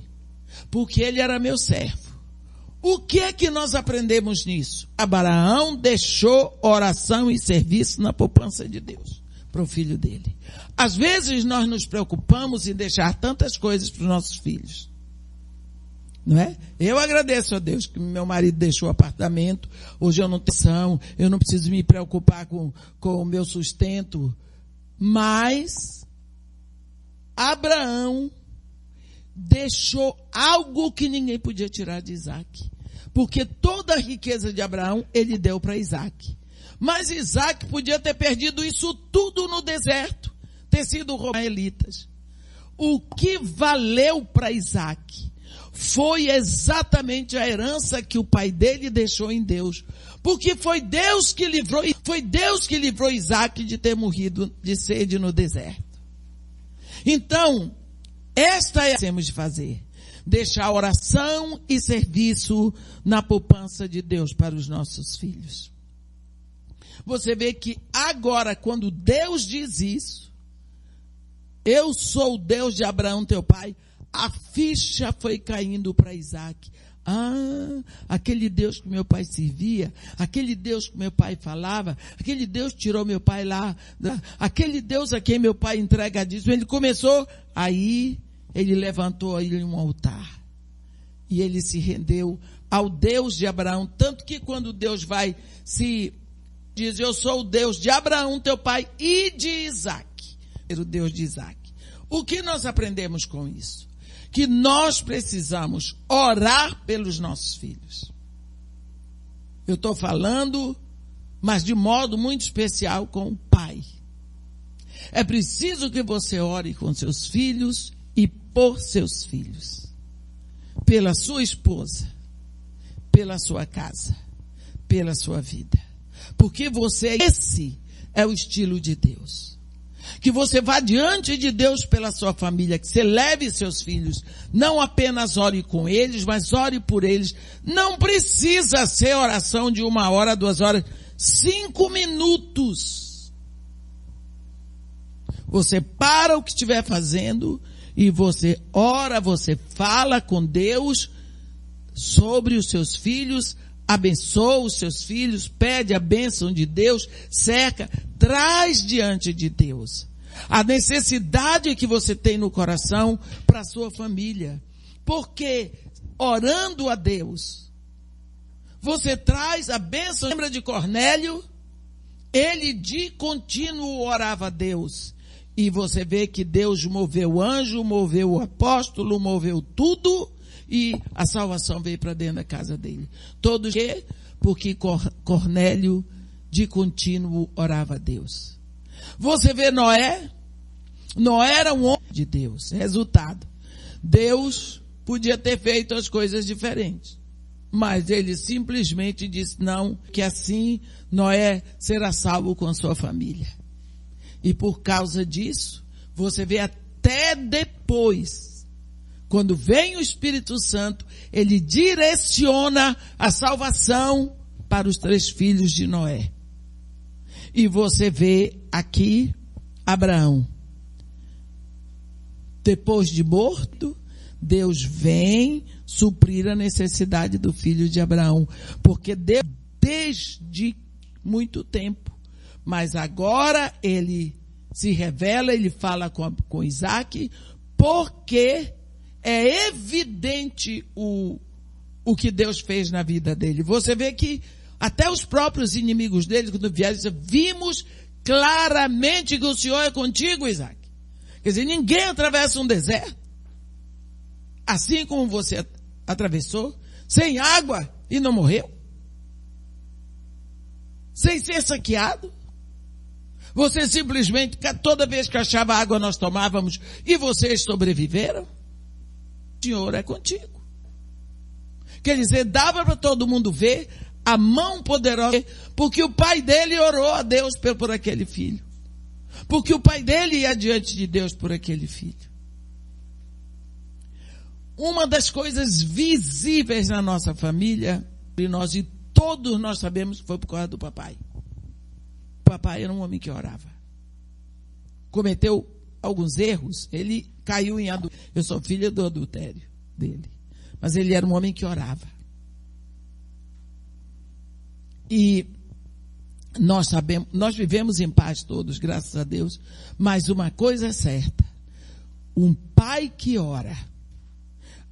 Porque ele era meu servo. O que é que nós aprendemos nisso? Abraão deixou oração e serviço na poupança de Deus para o filho dele. Às vezes nós nos preocupamos em deixar tantas coisas para os nossos filhos. Não é? Eu agradeço a Deus que meu marido deixou o apartamento. Hoje eu não tenho ação, eu não preciso me preocupar com o meu sustento. Mas Abraão deixou algo que ninguém podia tirar de Isaac. Porque toda a riqueza de Abraão ele deu para Isaac. Mas Isaac podia ter perdido isso tudo no deserto, ter sido israelitas. O que valeu para Isaac foi exatamente a herança que o pai dele deixou em Deus. Porque foi Deus que livrou Isaac de ter morrido de sede no deserto. Então, esta é a que temos de fazer. Deixar oração e serviço na poupança de Deus para os nossos filhos. Você vê que agora, quando Deus diz isso, eu sou o Deus de Abraão, teu pai, a ficha foi caindo para Isaac. Aquele Deus que meu pai servia, aquele Deus que meu pai falava, aquele Deus que tirou meu pai lá, aquele Deus a quem meu pai entrega dízimo. Ele começou, aí ele levantou ali um altar. E ele se rendeu ao Deus de Abraão. Tanto que quando Deus vai se diz, eu sou o Deus de Abraão, teu pai, e de Isaac. Era o Deus de Isaac. O que nós aprendemos com isso? Que nós precisamos orar pelos nossos filhos. Eu estou falando, mas de modo muito especial com o pai. É preciso que você ore com seus filhos e por seus filhos. Pela sua esposa, pela sua casa, pela sua vida. Porque esse é o estilo de Deus. Que você vá diante de Deus pela sua família, que você leve seus filhos, não apenas ore com eles, mas ore por eles. Não precisa ser oração de 1 hora, 2 horas, 5 minutos. Você para o que estiver fazendo e você ora, você fala com Deus sobre os seus filhos, abençoa os seus filhos, pede a bênção de Deus, cerca, traz diante de Deus a necessidade que você tem no coração para a sua família. Porque orando a Deus, você traz a bênção. Lembra de Cornélio? Ele de contínuo orava a Deus. E você vê que Deus moveu o anjo, moveu o apóstolo, moveu tudo. E a salvação veio para dentro da casa dele. Todos porque Cornélio de contínuo orava a Deus. Você vê Noé? Noé era um homem de Deus. Resultado, Deus podia ter feito as coisas diferentes. Mas ele simplesmente disse não, que assim Noé será salvo com sua família. E por causa disso, você vê até depois, quando vem o Espírito Santo, ele direciona a salvação para os 3 filhos de Noé. E você vê aqui Abraão. Depois de morto, Deus vem suprir a necessidade do filho de Abraão. Porque Deus, desde muito tempo, mas agora ele se revela, ele fala com Isaac, porque é evidente o que Deus fez na vida dele. Você vê que até os próprios inimigos dele, quando vieram, disseram, vimos claramente que o Senhor é contigo, Isaac. Quer dizer, ninguém atravessa um deserto, assim como você atravessou, sem água e não morreu, sem ser saqueado. Você simplesmente, toda vez que achava água nós tomávamos e vocês sobreviveram. O Senhor é contigo. Quer dizer, dava para todo mundo ver a mão poderosa, porque o pai dele orou a Deus por aquele filho. Porque o pai dele ia diante de Deus por aquele filho. Uma das coisas visíveis na nossa família, e todos nós sabemos que foi por causa do papai. O papai era um homem que orava. Cometeu alguns erros, ele caiu em adultério. Eu sou filha do adultério dele. Mas ele era um homem que orava. E nós sabemos, nós vivemos em paz todos, graças a Deus. Mas uma coisa é certa. Um pai que ora,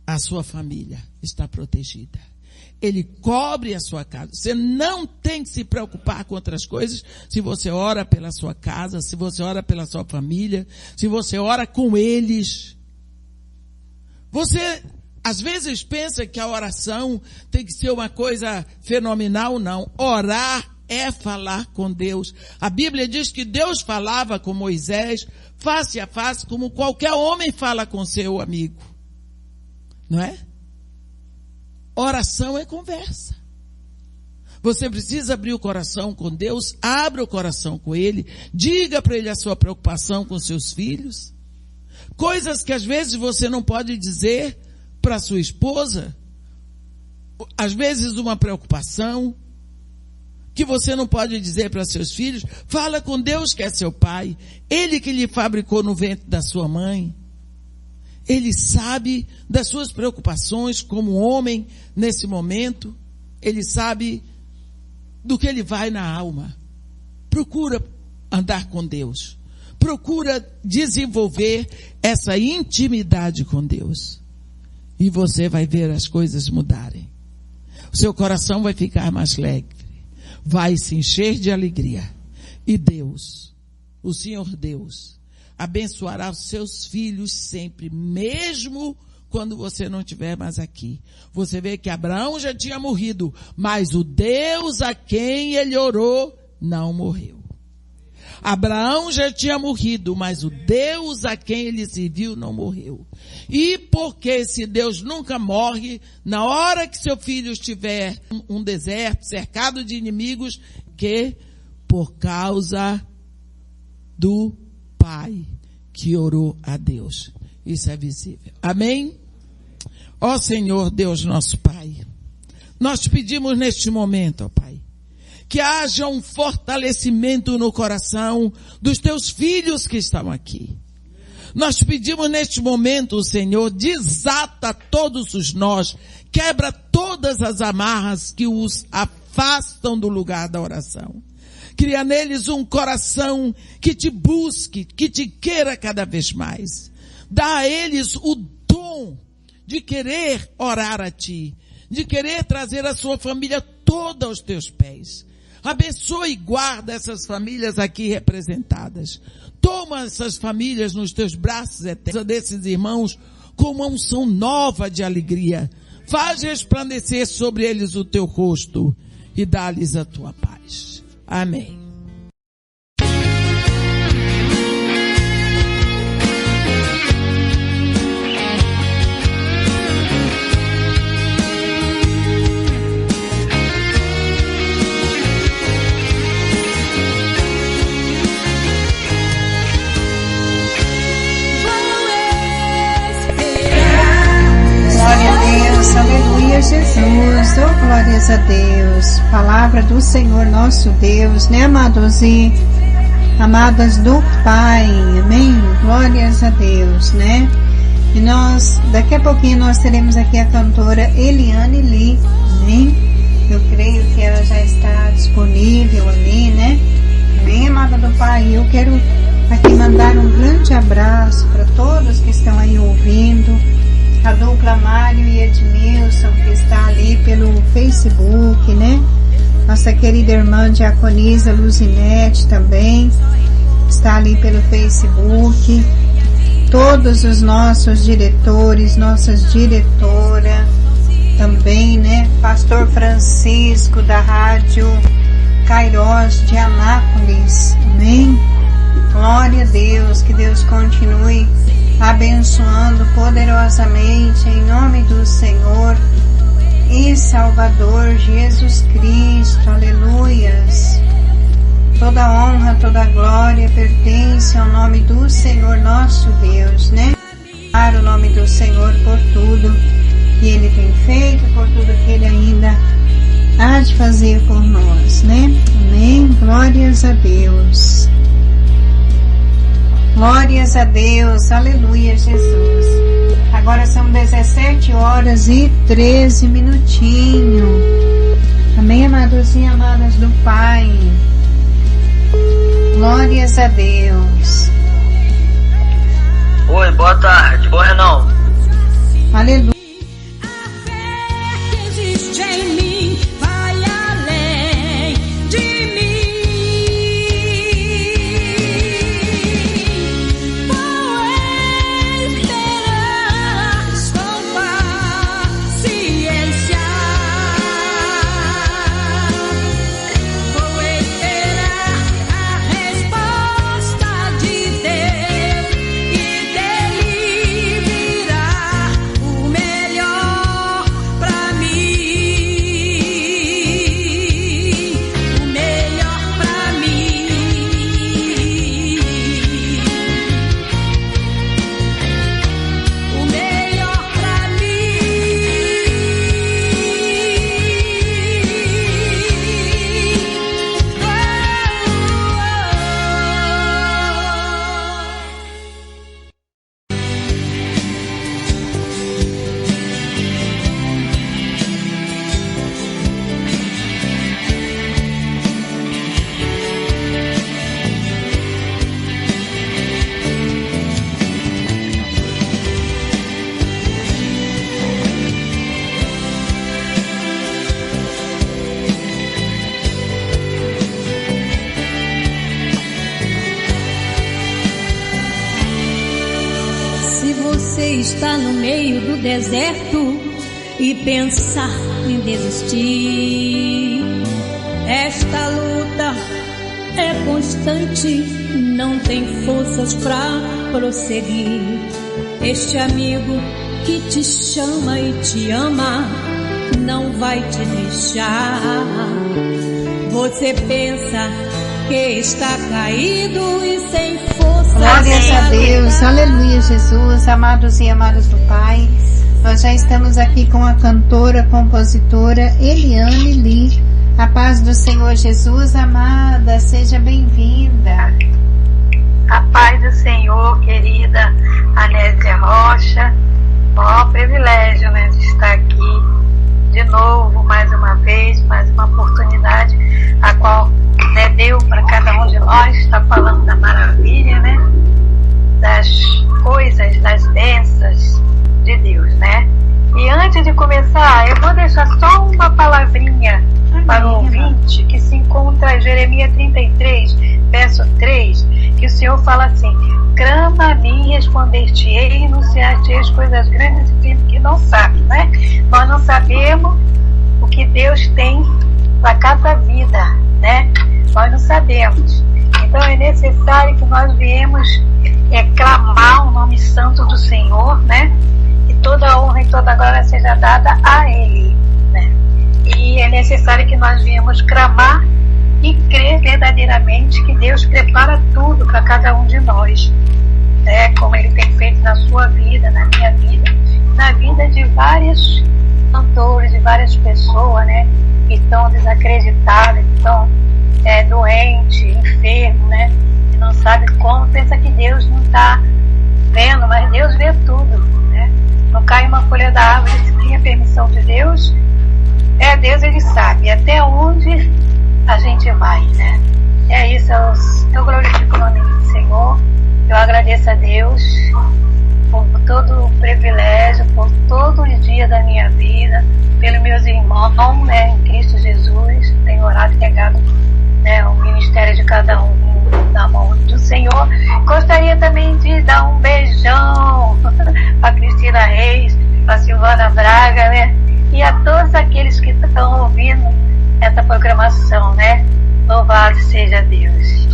a sua família está protegida. Ele cobre a sua casa. Você não tem que se preocupar com outras coisas se você ora pela sua casa, se você ora pela sua família, se você ora com eles. Você, às vezes, pensa que a oração tem que ser uma coisa fenomenal. Não. Orar é falar com Deus. A Bíblia diz que Deus falava com Moisés face a face, como qualquer homem fala com seu amigo. Não é? Oração é conversa. Você precisa abrir o coração com Deus, abra o coração com Ele, diga para Ele a sua preocupação com seus filhos. Coisas que às vezes você não pode dizer para sua esposa. Às vezes uma preocupação que você não pode dizer para seus filhos. Fala com Deus que é seu pai. Ele que lhe fabricou no ventre da sua mãe. Ele sabe das suas preocupações como homem nesse momento. Ele sabe do que ele vai na alma. Procura andar com Deus. Procura desenvolver essa intimidade com Deus. E você vai ver as coisas mudarem. O seu coração vai ficar mais leve. Vai se encher de alegria. E Deus, o Senhor Deus, abençoará os seus filhos sempre, mesmo quando você não estiver mais aqui. Você vê que Abraão já tinha morrido, mas o Deus a quem ele orou não morreu. Abraão já tinha morrido, mas o Deus a quem ele serviu não morreu. E porque esse Deus nunca morre, na hora que seu filho estiver um deserto, cercado de inimigos, que por causa do Pai que orou a Deus. Isso é visível. Amém? Ó Senhor Deus nosso Pai, nós te pedimos neste momento, ó Pai, que haja um fortalecimento no coração dos teus filhos que estão aqui. Nós te pedimos neste momento, Senhor, desata todos os nós, quebra todas as amarras que os afastam do lugar da oração. Cria neles um coração que te busque, que te queira cada vez mais. Dá a eles o dom de querer orar a ti, de querer trazer a sua família toda aos teus pés. Abençoa e guarda essas famílias aqui representadas. Toma essas famílias nos teus braços eternos, desses irmãos, com uma unção nova de alegria. Faz resplandecer sobre eles o teu rosto e dá-lhes a tua paz. Amém. Aleluia, Jesus, oh glórias a Deus, palavra do Senhor nosso Deus, né, amados e amadas do Pai, amém, glórias a Deus, né, e nós, daqui a pouquinho nós teremos aqui a cantora Eliane Lee, amém, eu creio que ela já está disponível ali, né, amém, amada do Pai, eu quero aqui mandar um grande abraço para todos que estão aí ouvindo, a dupla Mário e Edmilson, que está ali pelo Facebook, né? Nossa querida irmã Diaconisa Luzinete também está ali pelo Facebook. Todos os nossos diretores, nossas diretoras também, né? Pastor Francisco da Rádio Kairos de Anápolis, amém? Glória a Deus, que Deus continue abençoando poderosamente em nome do Senhor e Salvador Jesus Cristo, aleluias. Toda honra, toda glória pertence ao nome do Senhor nosso Deus, né? Para o nome do Senhor por tudo que Ele tem feito, por tudo que Ele ainda há de fazer por nós, né? Amém, glórias a Deus. Glórias a Deus, aleluia, Jesus. Agora são 17h13. Amém, amados e amadas do Pai. Glórias a Deus. Oi, boa tarde, boa Renan. Aleluia. O você está no meio do deserto e pensar em desistir. Esta luta é constante, não tem forças pra prosseguir. Este amigo que te chama e te ama não vai te deixar. Você pensa que está caído e sem força. Glórias a Deus, aleluia Jesus, amados e amadas do Pai. Nós já estamos aqui com a cantora, compositora Eliane Lee. A paz do Senhor Jesus, amada, seja bem-vinda. A paz do Senhor, querida Anésia Rocha. Maior privilégio, né, de estar aqui de novo, mais uma vez, mais uma oportunidade, a qual, né, deu para cada um de nós, está falando da maravilha, né, das coisas, das bênçãos de Deus, né. E antes de começar, eu vou deixar só uma palavrinha para o ouvinte, que se encontra em Jeremias 33, verso 3, que o Senhor fala assim: clama a mim, responder-te-ei, e anunciar-te-ei as coisas grandes e firmes que não sabes, né? Nós não sabemos o que Deus tem para cada vida, né? Nós não sabemos. Então é necessário que nós viemos clamar o nome santo do Senhor, né? E toda a honra e toda a glória seja dada a Ele, né? E é necessário que nós viemos clamar e crer verdadeiramente que Deus prepara tudo para cada um de nós, né? Como Ele tem feito na sua vida, na minha vida, na vida de vários cantores, de várias pessoas, né? Que estão desacreditadas, que estão doentes, enfermos, né? Que não sabe como, pensa que Deus não está vendo, mas Deus vê tudo, né? Não cai uma folha da árvore sem a permissão de Deus. Deus, Ele sabe até onde a gente vai, né? É isso, eu glorifico o nome do Senhor. Eu agradeço a Deus por todo o privilégio, por todo o dia da minha vida, pelos meus irmãos, né, em Cristo Jesus. Tenho orado e pegado, né, o ministério de cada um na mão do Senhor. Gostaria também de dar um beijão para Cristina Reis, para Silvana Braga, né? E a todos aqueles que estão ouvindo essa programação, né? Louvado seja Deus.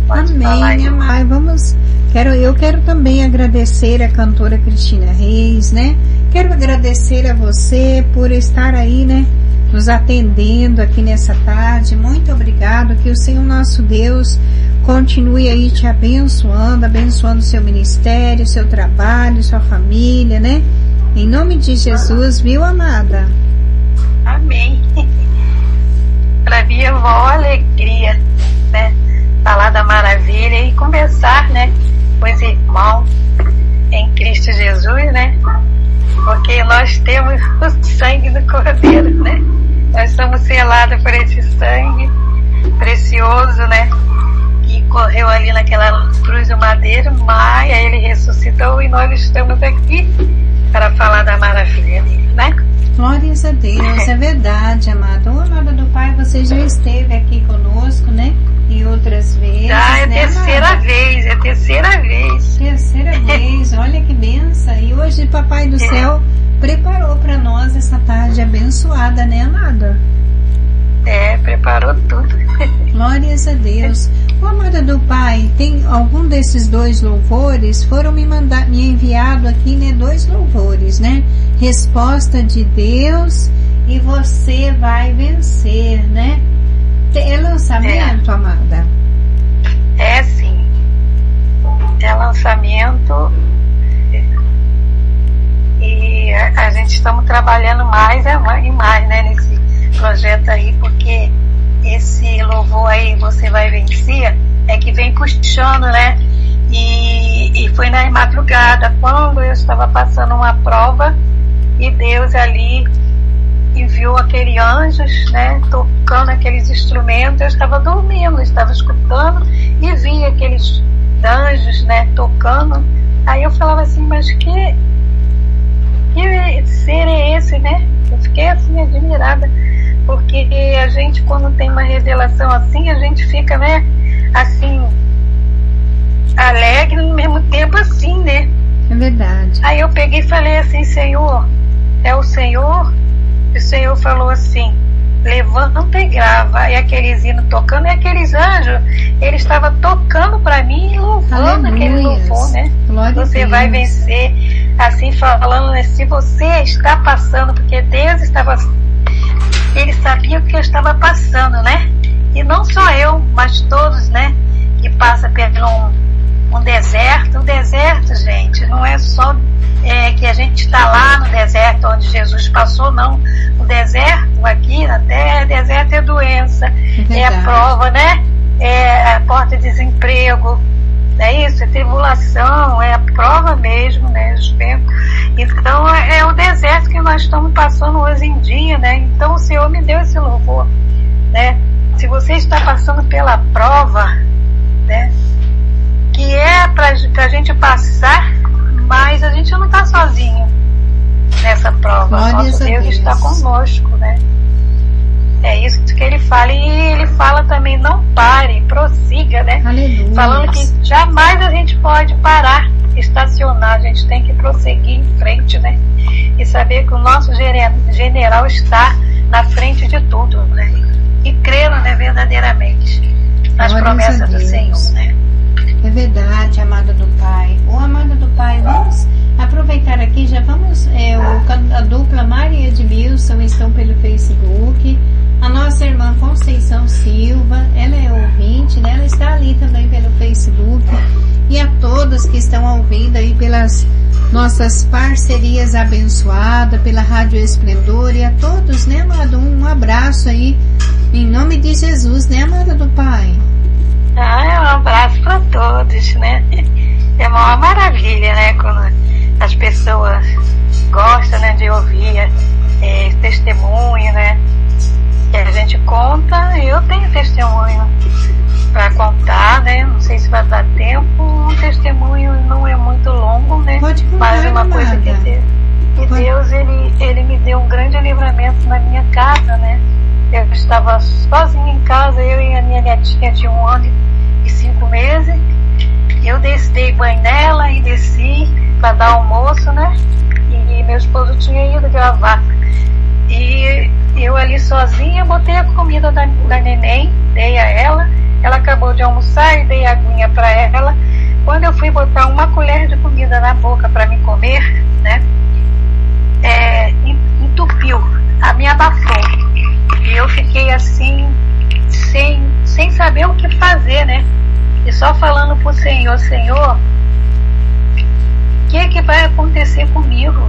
Pode amém, amai. Eu quero também agradecer a cantora Cristina Reis, né? Quero agradecer a você por estar aí, né? Nos atendendo aqui nessa tarde. Muito obrigado. Que o Senhor nosso Deus continue aí te abençoando, abençoando seu ministério, seu trabalho, sua família, né? Em nome de Jesus, viu, amada? Amém. Para mim é uma alegria, né? Falar da maravilha e conversar, né? Com os irmãos em Cristo Jesus, né? Porque nós temos o sangue do Cordeiro, né? Nós somos selados por esse sangue precioso, né? Que correu ali naquela cruz do madeiro, mas ele ressuscitou e nós estamos aqui para falar da maravilha dele, né? Glórias a Deus, é verdade, amada. Ô, amada do Pai, você já esteve aqui conosco, né? E outras vezes, já é né, terceira amada? vez, é terceira vez. Terceira vez, olha que benção. E hoje o Papai do Céu preparou para nós essa tarde abençoada, né, amada? Preparou tudo. Glórias a Deus. Ô, amada do Pai, tem algum desses dois louvores? Foram me enviado aqui, né? 2 louvores, né? Resposta de Deus e você vai vencer, né? É lançamento, amada? Sim. É lançamento. E a gente estamos trabalhando mais e mais, né? Nesse projeto aí, porque esse louvor aí, você vai vencer, é que vem puxando, né? E foi na madrugada, quando eu estava passando uma prova, e Deus ali enviou aqueles anjos, né? Tocando aqueles instrumentos. Eu estava dormindo, estava escutando, e vi aqueles anjos, né? Tocando. Aí eu falava assim, mas que ser é esse, né? Eu fiquei assim, admirada. Porque a gente, quando tem uma revelação assim, a gente fica, né, assim, alegre no mesmo tempo assim, né? É verdade. Aí eu peguei e falei assim, Senhor, é o Senhor? E o Senhor falou assim, levanta e grava. E aqueles hinos tocando, e aqueles anjos, ele estava tocando para mim e louvando aquele louvor, né? Você vai vencer, assim falando, né? Se você está passando, porque Deus estava, ele sabia o que eu estava passando, né? E não só eu, mas todos, né? Que passa por um deserto. O deserto, gente, não é só que a gente está lá no deserto onde Jesus passou, não. O deserto aqui na terra, deserto é doença, é a prova, né? É a porta de desemprego, é isso, é tribulação, é a prova mesmo, né? Então é o deserto que nós estamos passando hoje em dia, né? Então o Senhor me deu esse louvor, né? Se você está passando pela prova, né? Que é pra gente passar, mas a gente não está sozinho nessa prova. Nosso Deus está conosco, né? É isso que ele fala. E ele fala também, não pare, prossiga, né? Aleluia. Falando que jamais a gente pode parar, estacionar, a gente tem que prosseguir em frente, né? E saber que o nosso general está na frente de tudo, né? E crer, né, verdadeiramente nas promessas do Senhor, né? É verdade, amada do Pai. Ô, amada do Pai, vamos aproveitar aqui, já vamos, a dupla Maria Edmilson estão pelo Facebook, a nossa irmã Conceição Silva, ela é ouvinte, né? Ela está ali também pelo Facebook, e a todos que estão ouvindo aí pelas nossas parcerias abençoadas, pela Rádio Esplendor, e a todos, né, amado, um abraço aí, em nome de Jesus, né, amada do Pai? Um abraço para todos, né? É uma maravilha, né? Quando as pessoas gostam, né, de ouvir testemunho, né? Que a gente conta. Eu tenho testemunho para contar, né? Não sei se vai dar tempo. Um testemunho não é muito longo, né? Pode contar, mas é uma coisa que Deus, ele me deu um grande livramento na minha casa, né? Eu estava sozinha em casa, eu e a minha netinha de 1 ano e 5 meses. Eu dei banho nela e desci para dar almoço, né? E meu esposo tinha ido gravar. E eu ali sozinha botei a comida da neném, dei a ela. Ela acabou de almoçar e dei a aguinha para ela. Quando eu fui botar uma colher de comida na boca para me comer, né? Entupiu, me abafou. E eu fiquei assim, sem saber o que fazer, né? E só falando pro Senhor, Senhor, o que vai acontecer comigo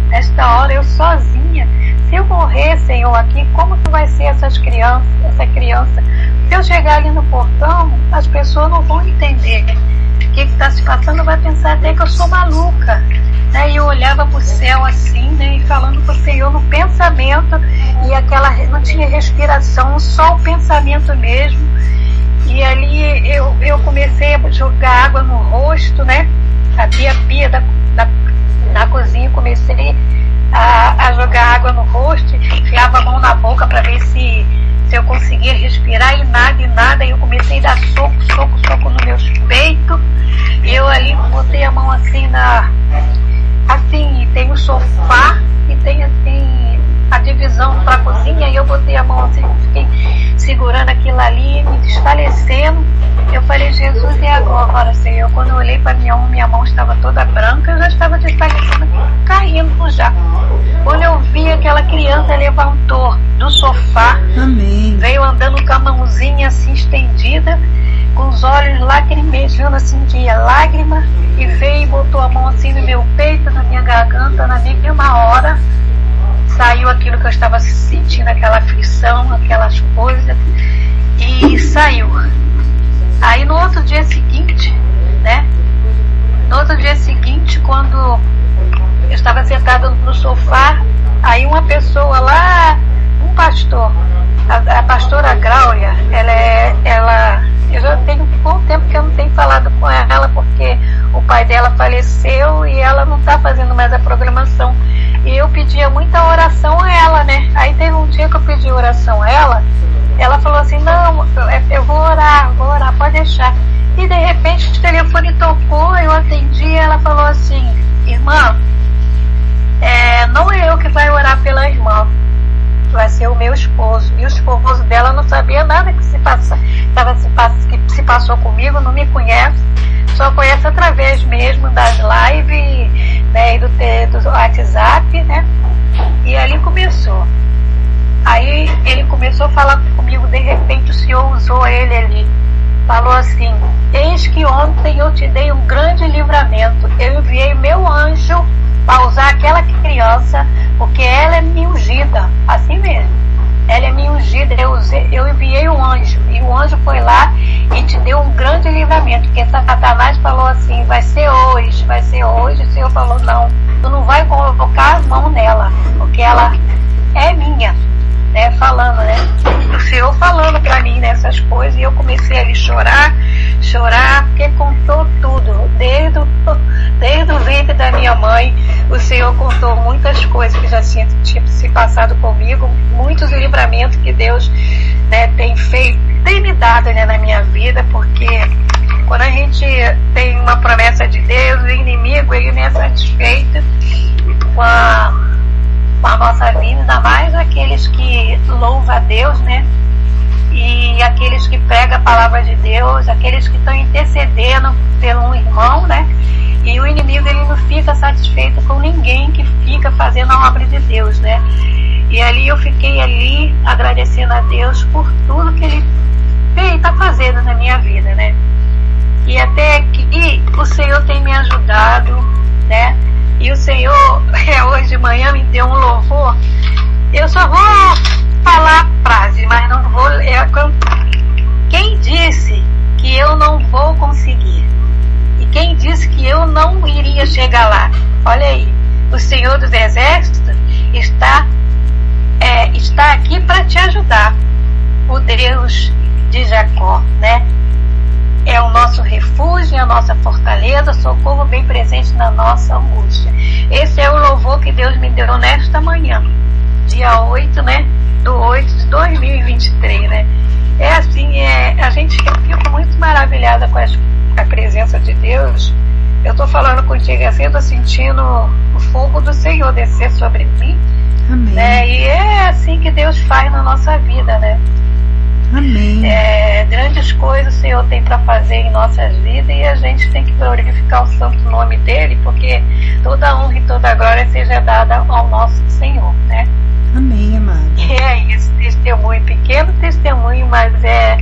nesta hora, eu sozinha? Se eu morrer, Senhor, aqui, como que vai ser essa criança? Se eu chegar ali no portão, as pessoas não vão entender o que está se passando, vai pensar até que eu sou maluca. Né? E eu olhava para o céu assim, né? E falando para o Senhor no pensamento, e aquela não tinha respiração, só o pensamento mesmo. E ali eu comecei a jogar água no rosto, né? Abri a pia da cozinha, comecei a jogar água no rosto, enfiava a mão na boca para ver se eu conseguia respirar, e nada. E eu comecei a dar soco nos meus peitos. E eu ali botei a mão assim assim, tem o sofá e tem assim a divisão para a cozinha, e eu botei a mão assim, fiquei segurando aquilo ali, me desfalecendo. Eu falei, Jesus, e agora, Senhor? Quando eu olhei para minha mão estava toda branca, eu já estava desfalecendo, caindo já. Quando eu vi, aquela criança levantou do sofá. Amém. Veio andando com a mãozinha assim estendida, com os olhos lacrimejando assim de lágrima, e veio e botou a mão assim no meu peito, na minha garganta. Na mesma hora saiu aquilo que eu estava sentindo, aquela aflição, aquelas coisas, e saiu. Aí no outro dia seguinte, né? No outro dia seguinte, quando eu estava sentada no sofá, aí uma pessoa lá, um pastor, a pastora Gráulia, ela eu já tenho um bom tempo que eu não tenho falado com ela, porque o pai dela faleceu e ela não está fazendo mais a programação. E eu pedia muita oração a ela, né? Aí teve um dia que eu pedi oração a ela falou assim, não, eu vou orar, pode deixar. E de repente o telefone tocou, eu atendi, ela falou assim, irmã, que se passou comigo, não me conhece, só conhece através mesmo das lives, né, e do WhatsApp, né? E ali começou. Aí ele começou a falar comigo, de repente o Senhor usou ele ali. Falou assim: eis que ontem eu te dei um grande livramento. Eu enviei meu anjo para usar aquela criança, porque ela é minha ungida, assim mesmo. Ela é minha ungida, eu enviei um anjo, e o anjo foi lá e te deu um grande livramento, porque Satanás falou assim: vai ser hoje. O Senhor falou: não, tu não vai colocar as mãos nela, porque ela é minha, né, falando, né, o Senhor falando pra mim nessas coisas, e eu comecei ali chorar, porque contou tudo, desde o ventre da minha mãe, o Senhor contou muitas coisas que já tinha se passado comigo, muitos livramentos que Deus, né, tem me dado, né, na minha vida, porque quando a gente tem uma promessa de Deus, o inimigo, ele não é satisfeito com a nossa vida, ainda mais aqueles que louvam a Deus, né? E aqueles que pregam a palavra de Deus, aqueles que estão intercedendo pelo um irmão, né? E o inimigo, ele não fica satisfeito com ninguém que fica fazendo a obra de Deus, né? E ali eu fiquei ali agradecendo a Deus por tudo que Ele está fazendo na minha vida, né? E até que o Senhor tem me ajudado, né? E o Senhor, hoje de manhã, me deu um louvor. Eu só vou falar a frase, mas não vou cantar. Quem disse que eu não vou conseguir? E quem disse que eu não iria chegar lá? Olha aí, o Senhor dos Exércitos está aqui para te ajudar. O Deus de Jacó, né? É o nosso refúgio, a nossa fortaleza, socorro bem presente na nossa angústia. Esse é o louvor que Deus me deu nesta manhã, dia 8, né, do 8 de 2023, né? É assim, a gente fica muito maravilhada com a presença de Deus. Eu tô falando contigo assim, eu tô sentindo o fogo do Senhor descer sobre mim. Amém. Né? E é assim que Deus faz na nossa vida, né? Amém. Grandes coisas o Senhor tem para fazer em nossas vidas, e a gente tem que glorificar o santo nome dele, porque toda honra e toda glória seja dada ao nosso Senhor, né? Amém, amado. E é isso, testemunho, pequeno testemunho, mas é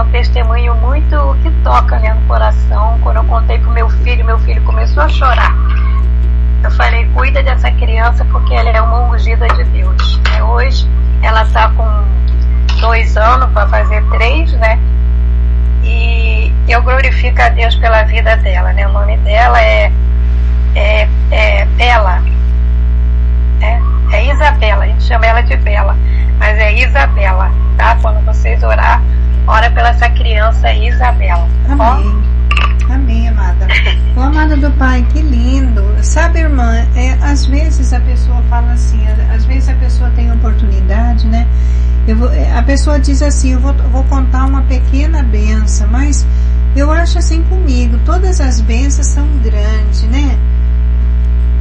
um testemunho muito que toca, né, no coração. Quando eu contei pro meu filho começou a chorar. Eu falei: cuida dessa criança, porque ela é uma ungida de Deus. Hoje ela tá com 2 anos, para fazer 3, né? E eu glorifico a Deus pela vida dela, né? O nome dela é Bela. É Isabela, a gente chama ela de Bela, mas é Isabela, tá? Quando vocês ora pela essa criança Isabela. Amém. Amém, amada. O amado do Pai, que lindo. Sabe, irmã, às vezes a pessoa fala assim, às vezes a pessoa tem oportunidade, né? A pessoa diz assim: eu vou contar uma pequena benção, mas eu acho assim comigo, todas as bênçãos são grandes, né?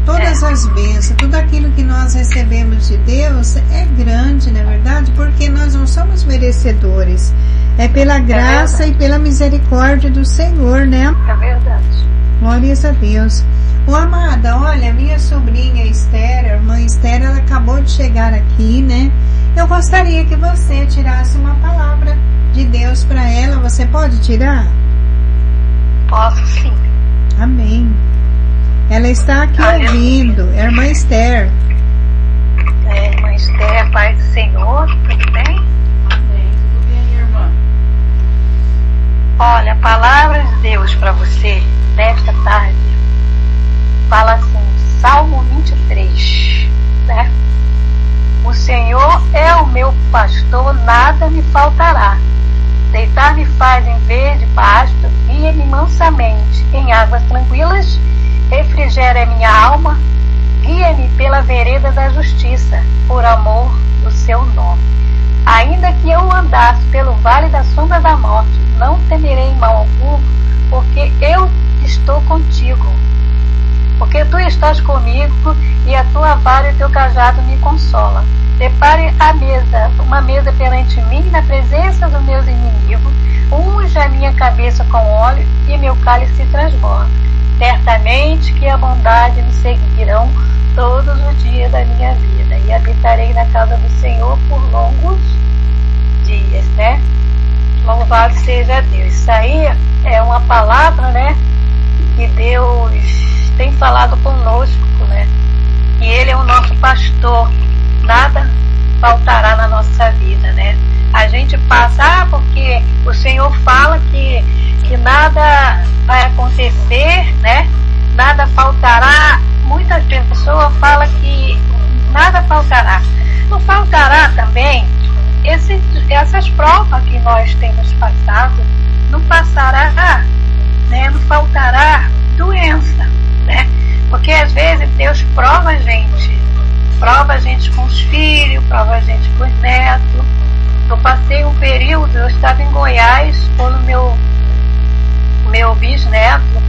Todas as bênçãos, tudo aquilo que nós recebemos de Deus é grande, não é verdade? Porque nós não somos merecedores. É pela graça e pela misericórdia do Senhor, né? É verdade. Glórias a Deus. Ô, amada, olha, minha sobrinha Esther, a irmã Esther, ela acabou de chegar aqui, né? Eu gostaria que você tirasse uma palavra de Deus para ela. Você pode tirar? Posso, sim. Amém. Ela está aqui ouvindo. É a irmã Esther. Irmã Esther, paz do Senhor, tudo bem? Amém, tudo bem, irmã. Olha, a palavra de Deus para você nesta tarde fala assim, Salmo 23, né? O Senhor é o meu pastor, nada me faltará. Deitar-me faz em verde pasto, guia-me mansamente em águas tranquilas, refrigera minha alma, guia-me pela vereda da justiça, por amor do seu nome. Ainda que eu andasse pelo vale da sombra da morte, não temerei mal algum, porque eu estou contigo. porque tu estás comigo e a tua vara e o teu cajado me consola. Prepare a mesa, uma mesa perante mim na presença dos meus inimigos, unge a minha cabeça com óleo e meu cálice se transborda. Certamente que a bondade me seguirão todos os dias da minha vida e habitarei na casa do Senhor por longos dias, né? Louvado seja Deus. Isso aí é uma palavra, né, que Deus tem falado conosco, né? E Ele é o nosso pastor, nada faltará na nossa vida, né? A gente passa, porque o Senhor fala que nada vai acontecer, né? Nada faltará. Muitas pessoas falam que nada faltará. Não faltará também essas provas que nós temos passado, não passará, né? Não faltará doença, né? Porque às vezes Deus prova a gente com os filhos, prova a gente com os netos. Eu passei um período, eu estava em Goiás, quando meu bisneto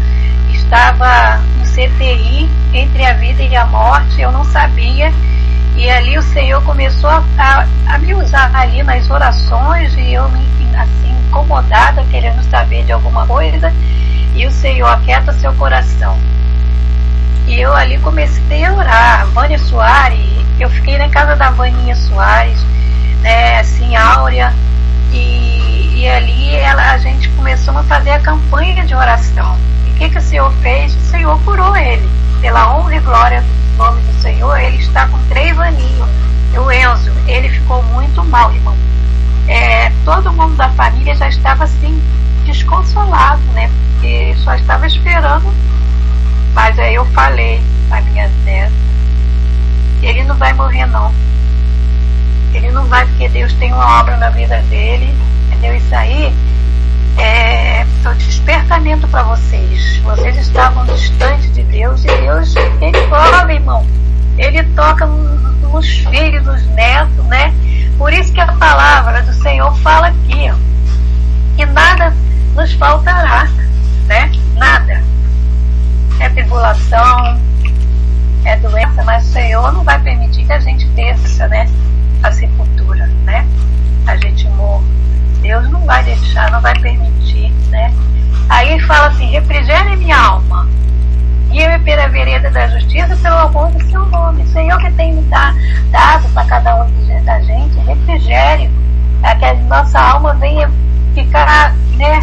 estava no CTI, entre a vida e a morte, eu não sabia, e ali o Senhor começou a me usar ali nas orações, e eu me assim, incomodada, querendo saber de alguma coisa, e o Senhor aquieta seu coração. E eu ali comecei a orar. Vânia Soares, eu fiquei na casa da Vaninha Soares, né, assim, Áurea, e ali a gente começou a fazer a campanha de oração. E o que o Senhor fez? O Senhor curou ele. Pela honra e glória do nome do Senhor, ele está com 3 aninhos. E o Enzo, ele ficou muito mal, irmão. Todo mundo da família já estava assim, desconsolado, né? Porque só estava esperando. Mas aí eu falei a minha neta, ele não vai morrer não. Ele não vai, porque Deus tem uma obra na vida dele, entendeu? Isso aí é o despertamento para vocês. Vocês estavam distantes de Deus, e Deus, Ele prova, irmão. Ele toca nos filhos, nos netos, né? Por isso que a palavra do Senhor fala aqui, ó, que nada nos faltará, né? Nada. É tribulação, é doença, mas o Senhor não vai permitir que a gente desça, né, a sepultura, né? A gente morra. Deus não vai deixar, não vai permitir, né? Aí ele fala assim: refrigere minha alma, guia-me pela vereda da justiça, pelo amor do seu nome. Senhor, que tem me dado para cada um da gente refrigério, para que a nossa alma venha ficar, né,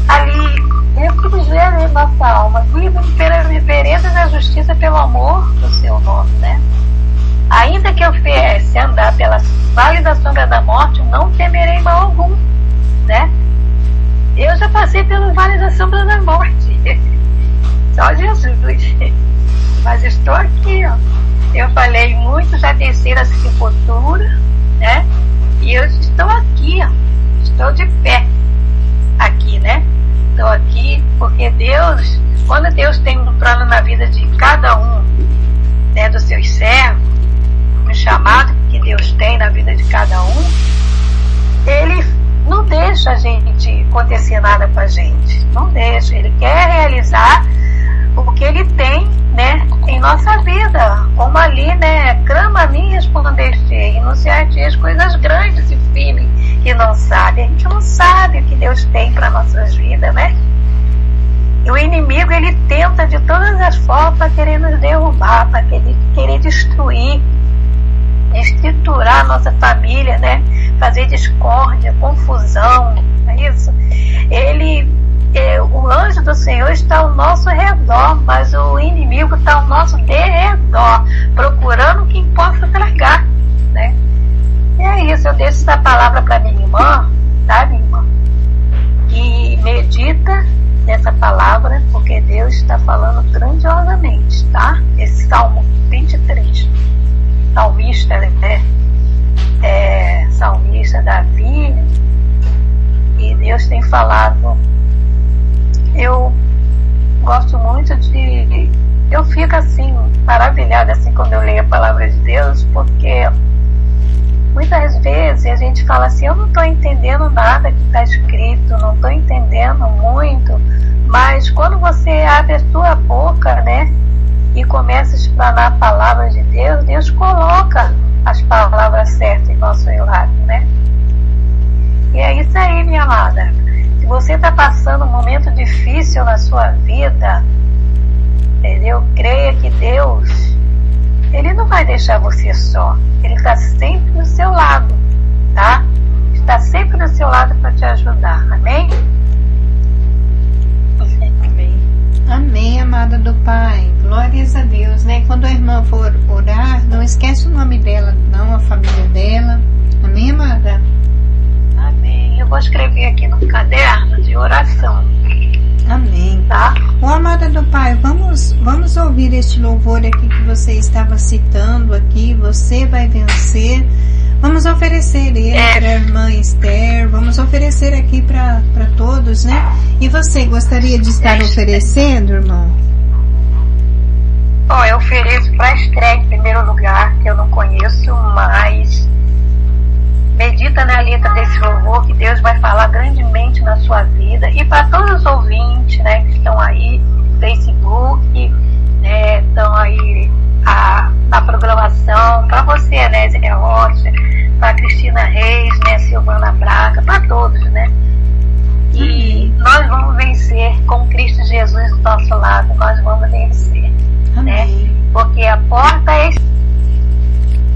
ali. Refrigere nossa alma, guia-me pela vereda da justiça, pelo amor do seu nome, né? Ainda que eu viesse andar pela vale da sombra da morte, não temerei mal algum, né? Eu já passei pelo vale da sombra da morte, só Jesus, mas estou aqui, ó. Eu falei, muito já desceram a sepultura, né? E eu estou aqui, ó. Estou de pé aqui, né? Estou aqui porque Deus, quando Deus tem um plano na vida de cada um, né, dos seus servos, um chamado que Deus tem na vida de cada um, Ele não deixa a gente acontecer nada com a gente, não deixa. Ele quer realizar o que Ele tem, né, em nossa vida, como ali, né, clama a mim e respondeste, anunciar-te as coisas grandes e firmes que não sabe. A gente não sabe o que Deus tem para nossas vidas, né? E o inimigo, ele tenta de todas as formas para querer nos derrubar, para querer destruir, estruturar a nossa família, né? Fazer discórdia, confusão, não é isso? O anjo do Senhor está ao nosso redor, mas o inimigo está ao nosso derredor, procurando quem possa tragar, né? E é isso, eu deixo essa palavra para minha irmã, tá, minha irmã? E medita nessa palavra, porque Deus está falando grandiosamente, tá? Esse Salmo 23, salmista, né? Salmista Davi, e Deus tem falado. Eu gosto muito eu fico assim, maravilhada assim quando eu leio a palavra de Deus, porque muitas vezes a gente fala assim, eu não estou entendendo nada que está escrito, não estou entendendo muito, mas quando você abre a sua boca, né, e começa a explanar a palavra de Deus, Deus coloca as palavras certas em nosso relato, né? E é isso aí, minha amada. Se você está passando um momento difícil na sua vida, entendeu? Creia que Deus, Ele não vai deixar você só. Ele está sempre no seu lado, tá? Está sempre do seu lado para te ajudar. Amém? Amém. Amém, amada do Pai. Glórias a Deus, né? Quando a irmã for orar, não esquece o nome dela, não, a família dela. Amém, amada? Amém. Eu vou escrever aqui no caderno de oração. Amém. Tá? Ô, amada do Pai, vamos ouvir este louvor aqui que você estava citando aqui. Você vai vencer. Vamos oferecer ele para a irmã Esther. Vamos oferecer aqui para todos, né? E você gostaria de estar oferecendo, irmão? Eu ofereço para a Esther em primeiro lugar, que eu não conheço, mas medita na letra desse louvor, que Deus vai falar grandemente na sua vida. E para todos os ouvintes, né, que estão aí no Facebook, né, estão aí na programação, para você, né, Zé Rocha, para Cristina Reis, né, Silvana Braga, para todos, né? E nós vamos vencer com Cristo Jesus do nosso lado, nós vamos vencer, né? Porque a porta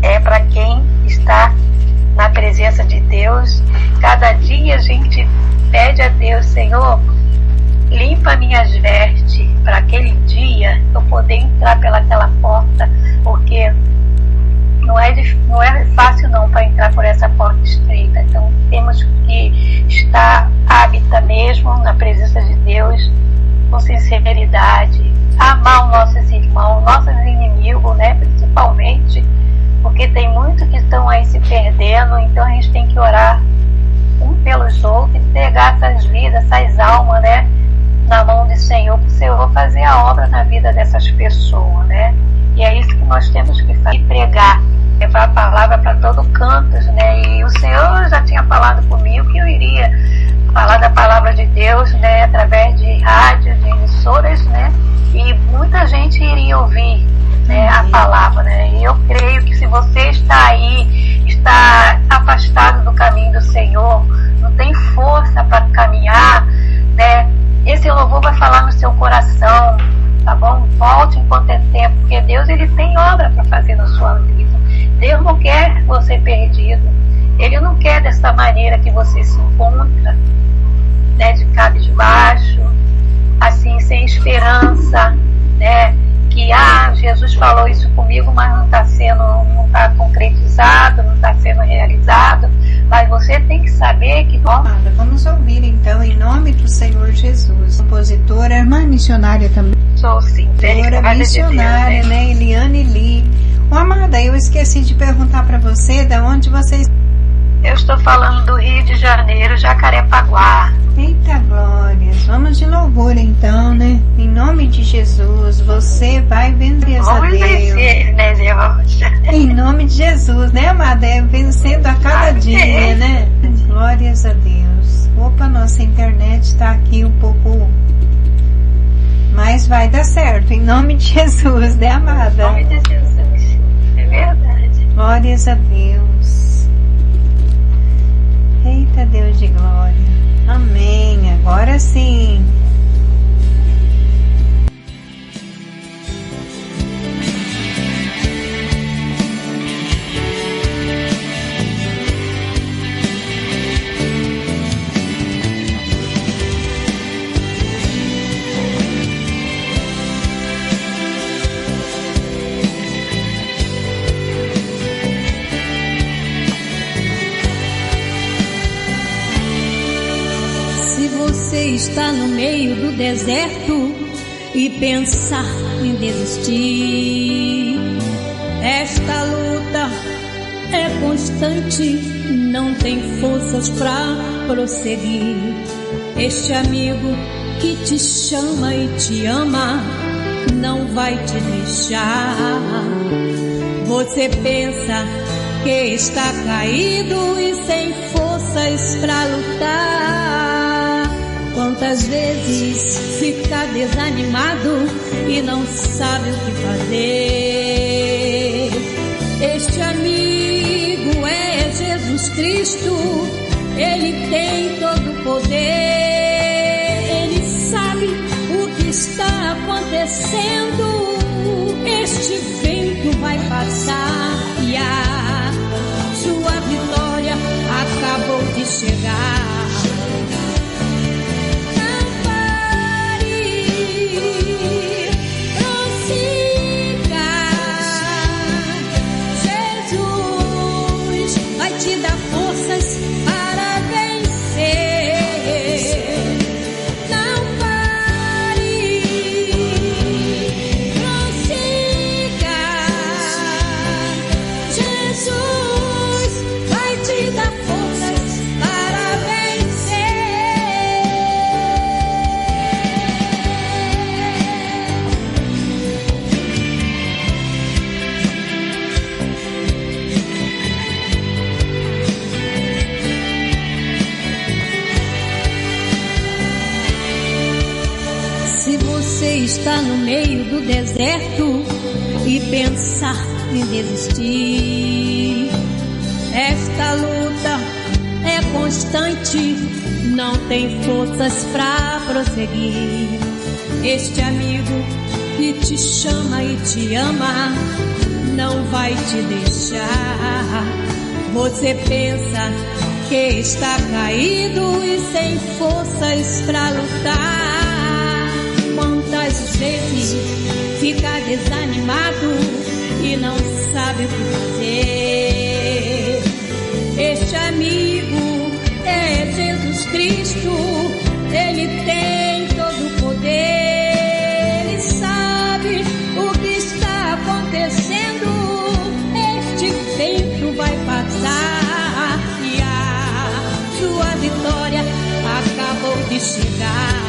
é para quem está na presença de Deus. Cada dia a gente pede a Deus, Senhor, limpa minhas vestes, para aquele dia eu poder entrar pelaquela porta, porque não é fácil não para entrar por essa porta estreita. Então temos que estar hábita mesmo na presença de Deus, com sinceridade, amar os nossos irmãos, nossos inimigos, né, principalmente, porque tem muitos que estão aí se perdendo. Então a gente tem que orar um pelos outros e pegar essas vidas, essas almas, né, na mão do Senhor, para o Senhor fazer a obra na vida dessas pessoas, né? E é isso que nós temos que fazer, pregar, levar a palavra para todo canto, né? E o Senhor já tinha falado comigo que eu iria falar da palavra de Deus, né, através de rádio, de emissoras, né? E muita gente iria ouvir, né, a palavra, né? E eu creio que se você está aí, está afastado do caminho do Senhor, não tem força para caminhar, né? Esse louvor vai falar no seu coração, tá bom? Volte enquanto é tempo, porque Deus, Ele tem obra para fazer na sua vida. Deus não quer você perdido. Ele não quer dessa maneira que você se encontra, né, de cabisbaixo, assim, sem esperança, né? Que, Jesus falou isso comigo, mas não está concretizado, não está sendo realizado. Mas você tem que saber que... Vamos ouvir então, em nome do Senhor Jesus. Compositora, irmã missionária também. Sou sim, missionária, de Deus, né? Eliane Lee. Amada, eu esqueci de perguntar para você de onde vocês... Eu estou falando do Rio de Janeiro, Jacarepaguá. Eita glórias, vamos de louvor então, né? Em nome de Jesus, você vai vencer a Deus. Vencer, né, Zé Rocha? Em nome de Jesus, né, amada? É vencendo a cada dia, né? Glórias a Deus. Opa, nossa internet está aqui um pouco... Mas vai dar certo, em nome de Jesus, né, amada? Em nome de Jesus, é verdade. Glórias a Deus. Eita Deus de glória. Amém. Agora sim. Você está no meio do deserto e pensar em desistir. Esta luta é constante, não tem forças pra prosseguir. Este amigo que te chama e te ama não vai te deixar. Você pensa que está caído e sem forças pra lutar. Quantas vezes fica desanimado e não sabe o que fazer. Este amigo é Jesus Cristo, Ele tem todo o poder. Ele sabe o que está acontecendo. Este vento vai passar e a sua vitória acabou de chegar. Está no meio do deserto e pensar em desistir. Esta luta é constante, não tem forças pra prosseguir. Este amigo que te chama e te ama não vai te deixar. Você pensa que está caído e sem forças pra lutar. Quantas vezes fica desanimado e não sabe o que fazer. Este amigo é Jesus Cristo, Ele tem todo o poder. Ele sabe o que está acontecendo. Este vento vai passar e a sua vitória acabou de chegar.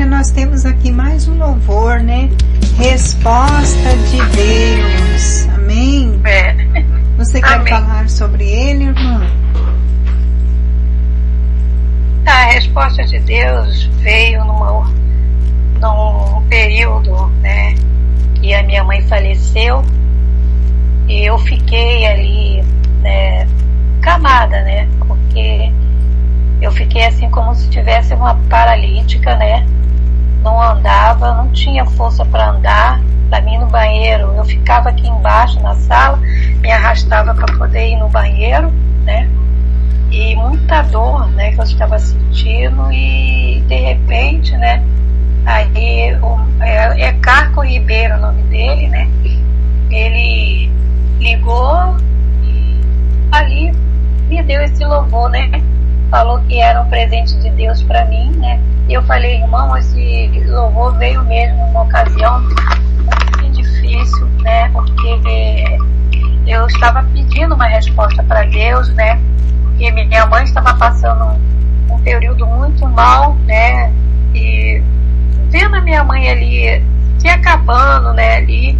Nós temos aqui mais um louvor, né? Resposta de Deus. Amém? Você quer falar sobre ele, irmã? A resposta de Deus veio num período, né, que a minha mãe faleceu e eu fiquei ali, né, camada, né? Porque eu fiquei assim como se tivesse uma paralítica, né? Não andava, não tinha força para andar. Para mim, no banheiro, eu ficava aqui embaixo na sala, me arrastava para poder ir no banheiro, né? E muita dor, né, que eu estava sentindo. E de repente, né, aí é Carco Ribeiro o nome dele, né? Ele ligou e ali me deu esse louvor, né? Falou que era um presente de Deus para mim, né? E eu falei, irmão, esse louvor veio mesmo numa ocasião muito difícil, né? Porque eu estava pedindo uma resposta para Deus, né? Porque minha mãe estava passando um período muito mal, né? E vendo a minha mãe ali se acabando, né? Ali,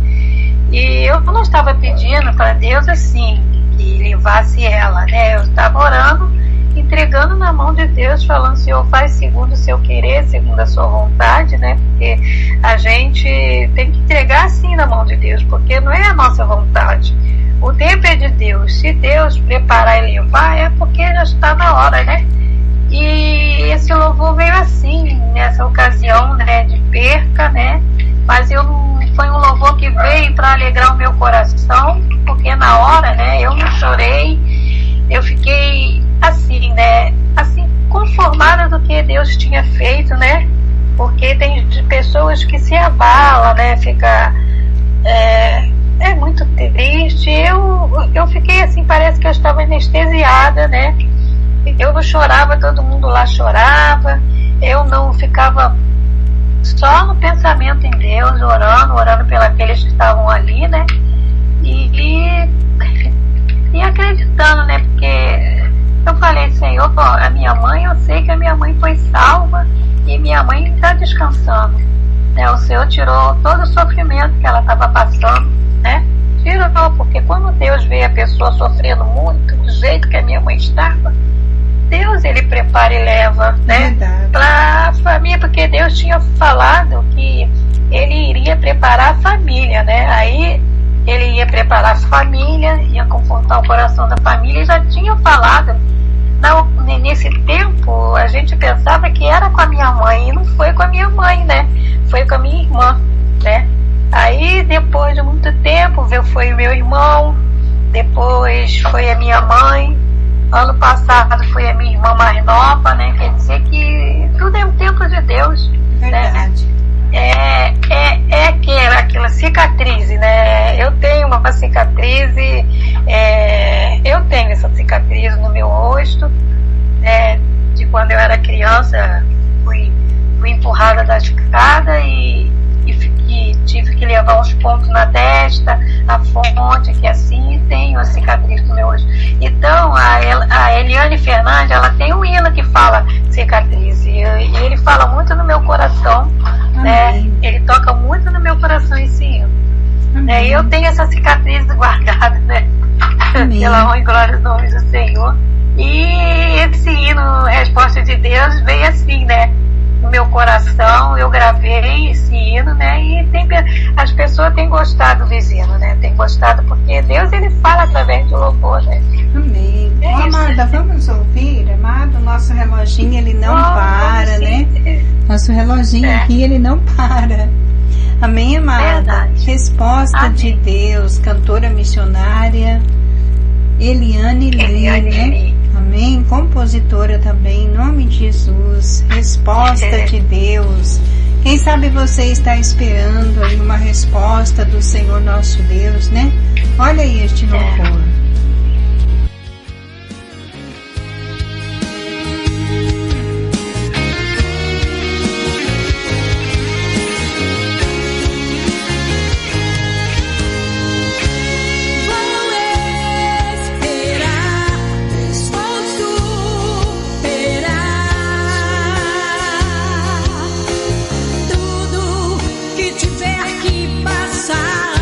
e eu não estava pedindo para Deus assim que levasse ela, né? Eu estava orando entregando na mão de Deus, falando: Senhor, faz segundo o seu querer, segundo a sua vontade, né? Porque a gente tem que entregar assim na mão de Deus, porque não é a nossa vontade. O tempo é de Deus. Se Deus preparar e levar, é porque já está na hora, né? E esse louvor veio assim, nessa ocasião, né, de perca, né? Mas foi um louvor que veio para alegrar o meu coração, porque na hora, né, eu não chorei, eu fiquei assim, né, assim, conformada do que Deus tinha feito, né? Porque tem pessoas que se abalam, né? Fica é muito triste. Eu fiquei assim, parece que eu estava anestesiada, né? Eu não chorava, todo mundo lá chorava. Eu não ficava só no pensamento em Deus, orando pelos que estavam ali, né? E acreditando, né? Porque eu falei: Senhor, a minha mãe, eu sei que a minha mãe foi salva e minha mãe está descansando, né? O Senhor tirou todo o sofrimento que ela estava passando, né? Tirou, porque quando Deus vê a pessoa sofrendo muito, do jeito que a minha mãe estava, Deus, ele prepara e leva, né, para a família, porque Deus tinha falado que ele iria preparar a família, né? Aí ele ia preparar a família, ia confortar o coração da família, e já tinha falado. Não, nesse tempo a gente pensava que era com a minha mãe, e não foi com a minha mãe, né? Foi com a minha irmã, né? Aí depois de muito tempo foi o meu irmão, depois foi a minha mãe. Ano passado foi a minha irmã mais nova, né? Quer dizer que tudo é o tempo de Deus. Verdade. Né? É aquela cicatriz, né? Eu tenho uma cicatriz, eu tenho essa cicatriz no meu rosto, de quando eu era criança, fui empurrada da escada e tive que levar uns pontos na testa, a fonte, que assim, tenho a cicatriz no meu rosto. Então, a Eliane Fernandes, ela tem um hino que fala cicatriz, e ele fala muito no meu coração, né? Ele toca muito no meu coração esse hino. Né? E eu tenho essa cicatriz guardada, né? Pela honra e glória dos nomes do Senhor. E esse hino, Resposta de Deus, veio assim, né? No meu coração, eu gravei esse hino, né? E as pessoas têm gostado do hino, né? Tem gostado porque Deus, ele fala através do louvor, né? Amém. Amada, vamos ouvir, amado? Nosso reloginho, ele não para, né? Nosso reloginho aqui, ele não para. Amém, amada? Verdade. Resposta de Deus, cantora missionária Eliane Lee. Amém. Compositora também, em nome de Jesus. Resposta de Deus. Quem sabe você está esperando aí uma resposta do Senhor nosso Deus, né? Olha aí este louvor. Tiver que passar,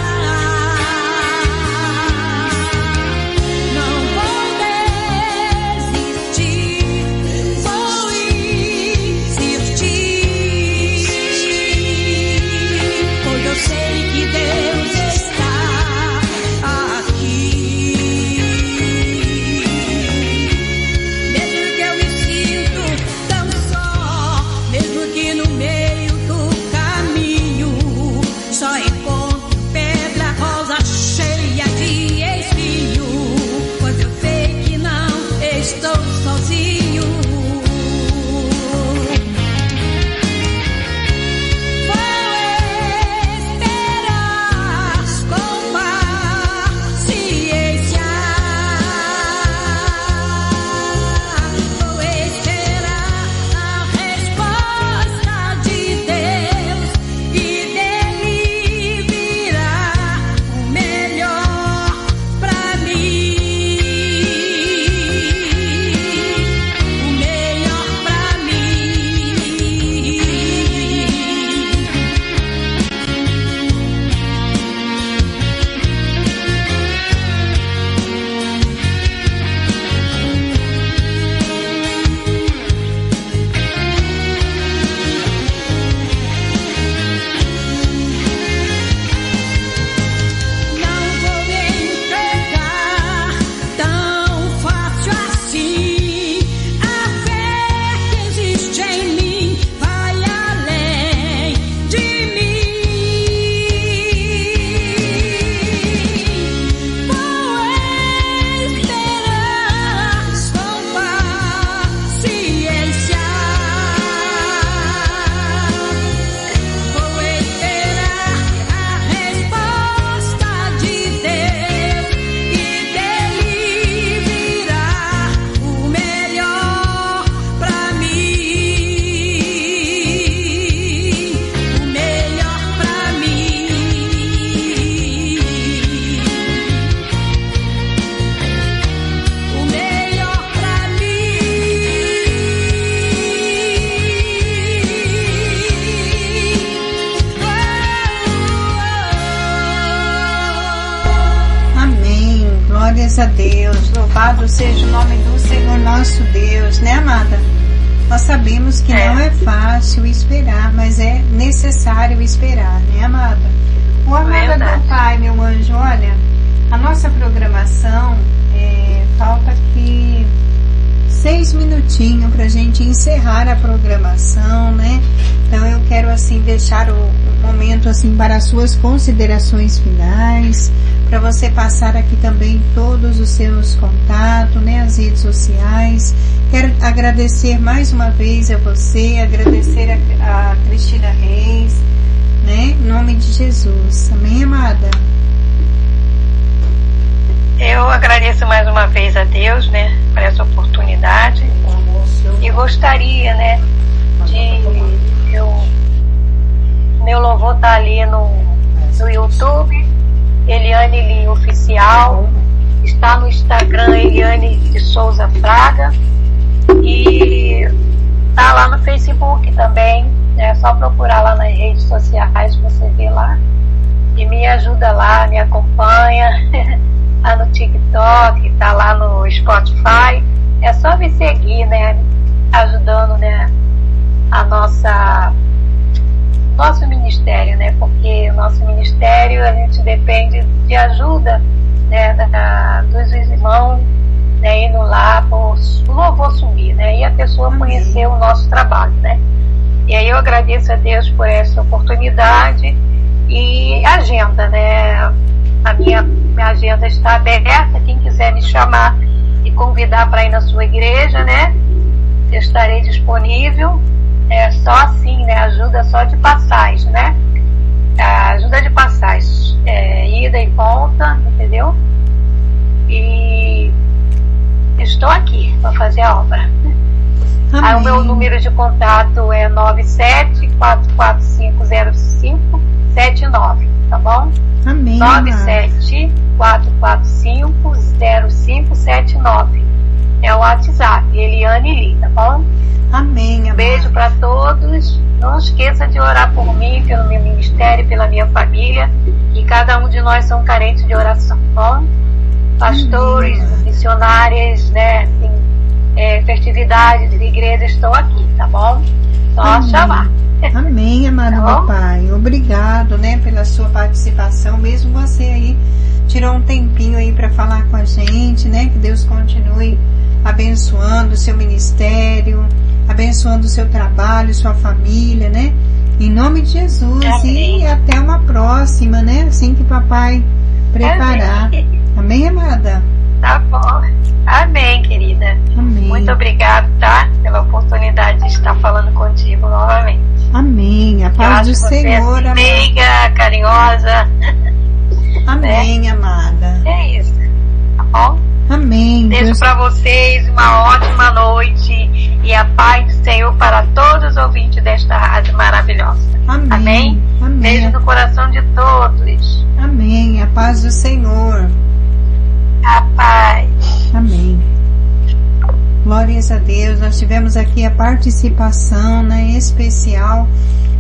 Glórias a Deus, louvado seja o nome do Senhor nosso Deus, né, amada? Nós sabemos que não é fácil esperar, mas é necessário esperar, né, amada? O amada do Pai, meu anjo, olha, a nossa programação, falta aqui 6 minutinhos para a gente encerrar a programação, né? Então eu quero assim deixar o momento assim para as suas considerações finais, para você passar aqui também todos os seus contatos, né? As redes sociais. Quero agradecer mais uma vez a você, agradecer a Cristina Reis, né? Em nome de Jesus. Amém, amada? Eu agradeço mais uma vez a Deus, né, por essa oportunidade, e gostaria, né, meu louvor tá ali no YouTube, Eliane Lee Oficial, está no Instagram Eliane de Souza Fraga, e tá lá no Facebook também, é só procurar lá nas redes sociais, você vê lá, e me ajuda lá, me acompanha, tá no TikTok, tá lá no Spotify, é só me seguir, né, ajudando, né, nosso ministério, né, porque o nosso ministério, a gente depende de ajuda, né, dos irmãos, né, indo lá por o louvor subir, né, e a pessoa conhecer o nosso trabalho, né, e aí eu agradeço a Deus por essa oportunidade e agenda, né, a minha agenda está aberta, quem quiser me chamar e convidar para ir na sua igreja, né, eu estarei disponível, é só assim, né, ajuda só de passagem, né, ajuda de passagem, ida e volta, entendeu, e estou aqui para fazer a obra. Aí o meu número de contato é 97-445-0579, tá bom? Amém. 97-445-0579. É o WhatsApp, Eliane Lee, tá bom? Amém. Beijo para todos. Não esqueça de orar por mim, pelo meu ministério, pela minha família. E cada um de nós são carentes de oração, tá bom? Pastores, missionárias, né? Assim, festividades de igreja, estou aqui, tá bom? Só chamar. Amém, amado meu Pai. Obrigado, né, pela sua participação. Mesmo você aí tirou um tempinho aí para falar com a gente, né? Que Deus continue abençoando o seu ministério, abençoando o seu trabalho, sua família, né? Em nome de Jesus. Amém. E até uma próxima, né? Assim que papai preparar. Amém, amada? Tá bom. Amém, querida. Amém. Muito obrigada, tá? Pela oportunidade de estar falando contigo novamente. Amém. A paz do Senhor. Amiga, carinhosa. Amém, amada. É isso. Tá bom? Amém. Beijo para vocês, uma ótima noite e a paz do Senhor para todos os ouvintes desta rádio maravilhosa. Amém. Amém? Amém. Beijo no coração de todos. Amém. A paz do Senhor. A paz. Amém. Glórias a Deus. Nós tivemos aqui a participação, né, especial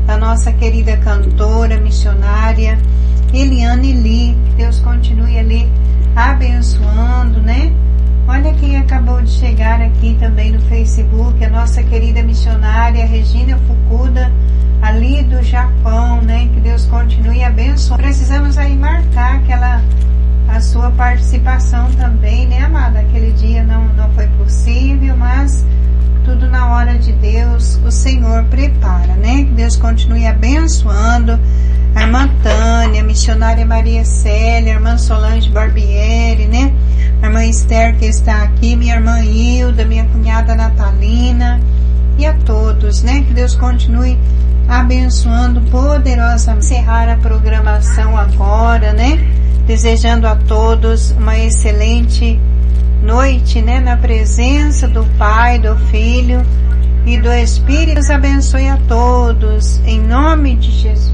da nossa querida cantora, missionária Eliane Lee. Que Deus continue ali abençoando, né? Olha quem acabou de chegar aqui também no Facebook, a nossa querida missionária Regina Fukuda, ali do Japão, né? Que Deus continue abençoando. Precisamos aí marcar a sua participação também, né, amada? Aquele dia não foi possível, mas tudo na hora de Deus, o Senhor prepara, né? Que Deus continue abençoando a irmã Tânia, a missionária Maria Célia, a irmã Solange Barbieri, né? A irmã Esther que está aqui, minha irmã Hilda, minha cunhada Natalina e a todos, né? Que Deus continue abençoando poderosamente. Encerrar a programação agora, né? Desejando a todos uma excelente noite, né? Na presença do Pai, do Filho e do Espírito. Deus abençoe a todos, em nome de Jesus.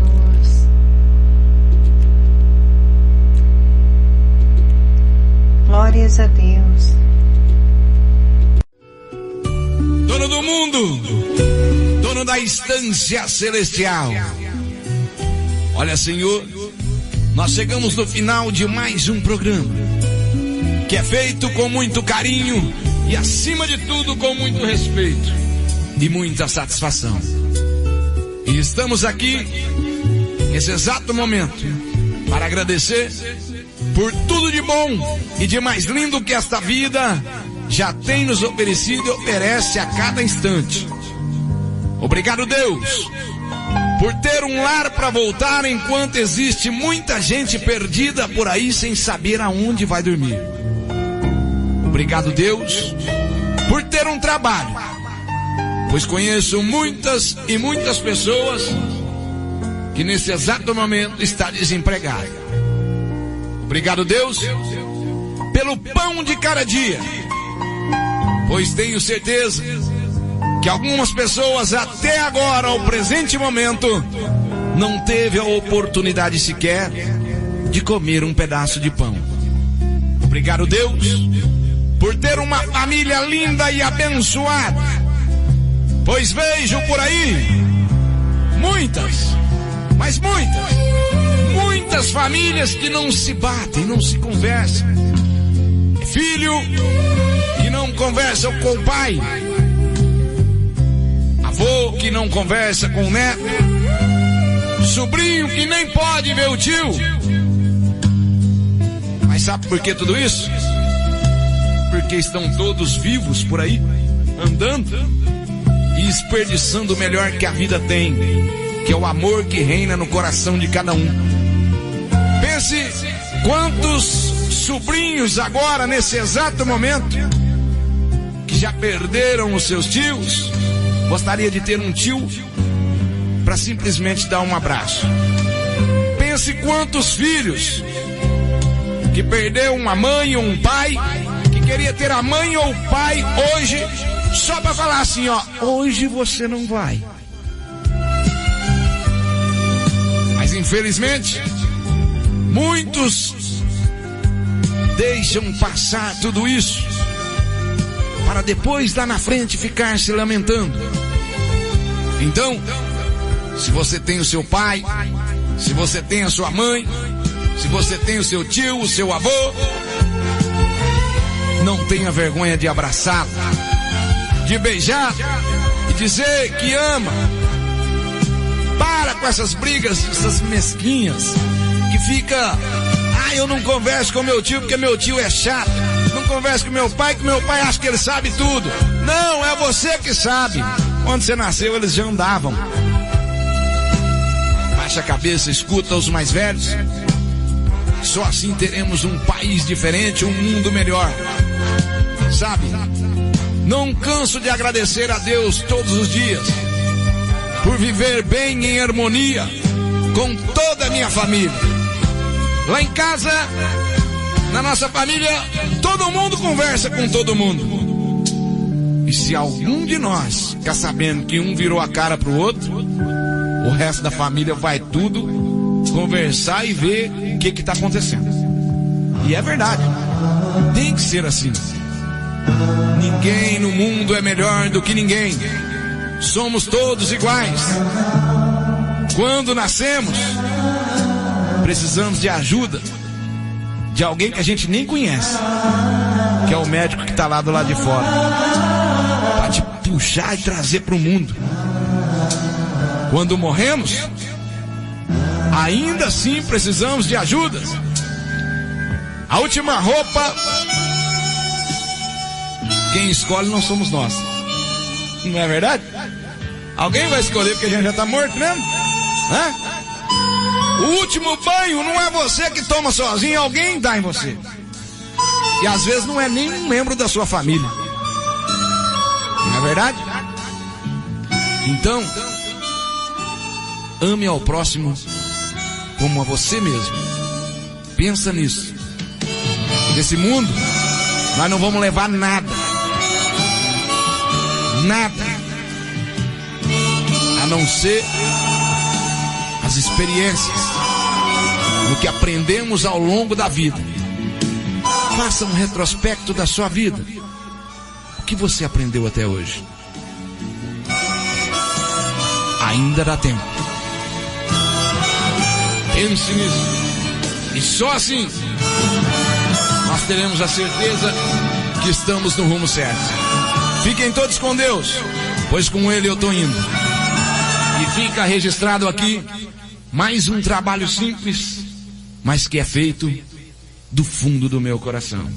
Glórias a Deus. Dono do mundo, dono da instância celestial. Olha, Senhor, nós chegamos no final de mais um programa. que é feito com muito carinho e, acima de tudo, com muito respeito e muita satisfação. E estamos aqui, nesse exato momento, para agradecer por tudo de bom e de mais lindo que esta vida já tem nos oferecido e oferece a cada instante. Obrigado, Deus, por ter um lar para voltar enquanto existe muita gente perdida por aí sem saber aonde vai dormir. Obrigado, Deus, por ter um trabalho, pois conheço muitas e muitas pessoas que nesse exato momento está desempregado. Obrigado, Deus, pelo pão de cada dia, pois tenho certeza que algumas pessoas até agora, ao presente momento, não teve a oportunidade sequer de comer um pedaço de pão. Obrigado, Deus, por ter uma família linda e abençoada, pois vejo por aí muitas, mas muitas famílias que não se batem, não se conversam. Filho que não conversa com o pai, avô que não conversa com o neto, sobrinho que nem pode ver o tio. Mas sabe por que tudo isso? Porque estão todos vivos por aí, andando e desperdiçando o melhor que a vida tem, que é o amor que reina no coração de cada um. Pense quantos sobrinhos agora, nesse exato momento, que já perderam os seus tios, gostaria de ter um tio para simplesmente dar um abraço. Pense quantos filhos que perdeu uma mãe ou um pai, que queria ter a mãe ou o pai hoje, só para falar assim, ó, hoje você não vai. Mas infelizmente, muitos deixam passar tudo isso para depois lá na frente ficar se lamentando. Então, se você tem o seu pai, se você tem a sua mãe, se você tem o seu tio, o seu avô, não tenha vergonha de abraçá-lo, de beijar e dizer que ama. Para com essas brigas, essas mesquinhas, que fica, eu não converso com meu tio porque meu tio é chato. Não converso com meu pai, que meu pai acha que ele sabe tudo. Não, é você que sabe. Quando você nasceu, eles já andavam. Baixa a cabeça, escuta os mais velhos. Só assim teremos um país diferente, um mundo melhor. Sabe? Não canso de agradecer a Deus todos os dias por viver bem em harmonia com toda a minha família. Lá em casa, na nossa família, todo mundo conversa com todo mundo. E se algum de nós ficar sabendo que um virou a cara pro outro, o resto da família vai tudo conversar e ver o que está acontecendo. E é verdade, tem que ser assim. Ninguém no mundo é melhor do que ninguém. Somos todos iguais. Quando nascemos, precisamos de ajuda de alguém que a gente nem conhece, que é o médico que está lá do lado de fora, para te puxar e trazer para o mundo. Quando morremos, ainda assim precisamos de ajuda. A última roupa, quem escolhe não somos nós. Não é verdade? Alguém vai escolher porque a gente já está morto mesmo? Hã? O último banho não é você que toma sozinho, alguém dá em você. E às vezes não é nem um membro da sua família. Não é verdade? Então, ame ao próximo como a você mesmo. Pensa nisso. Nesse mundo, nós não vamos levar nada. Nada. A não ser as experiências, no que aprendemos ao longo da vida. Faça um retrospecto da sua vida. O que você aprendeu até hoje? Ainda dá tempo. Pense nisso. E só assim nós teremos a certeza que estamos no rumo certo. Fiquem todos com Deus, pois com Ele eu estou indo. E fica registrado aqui mais um trabalho simples, mas que é feito do fundo do meu coração.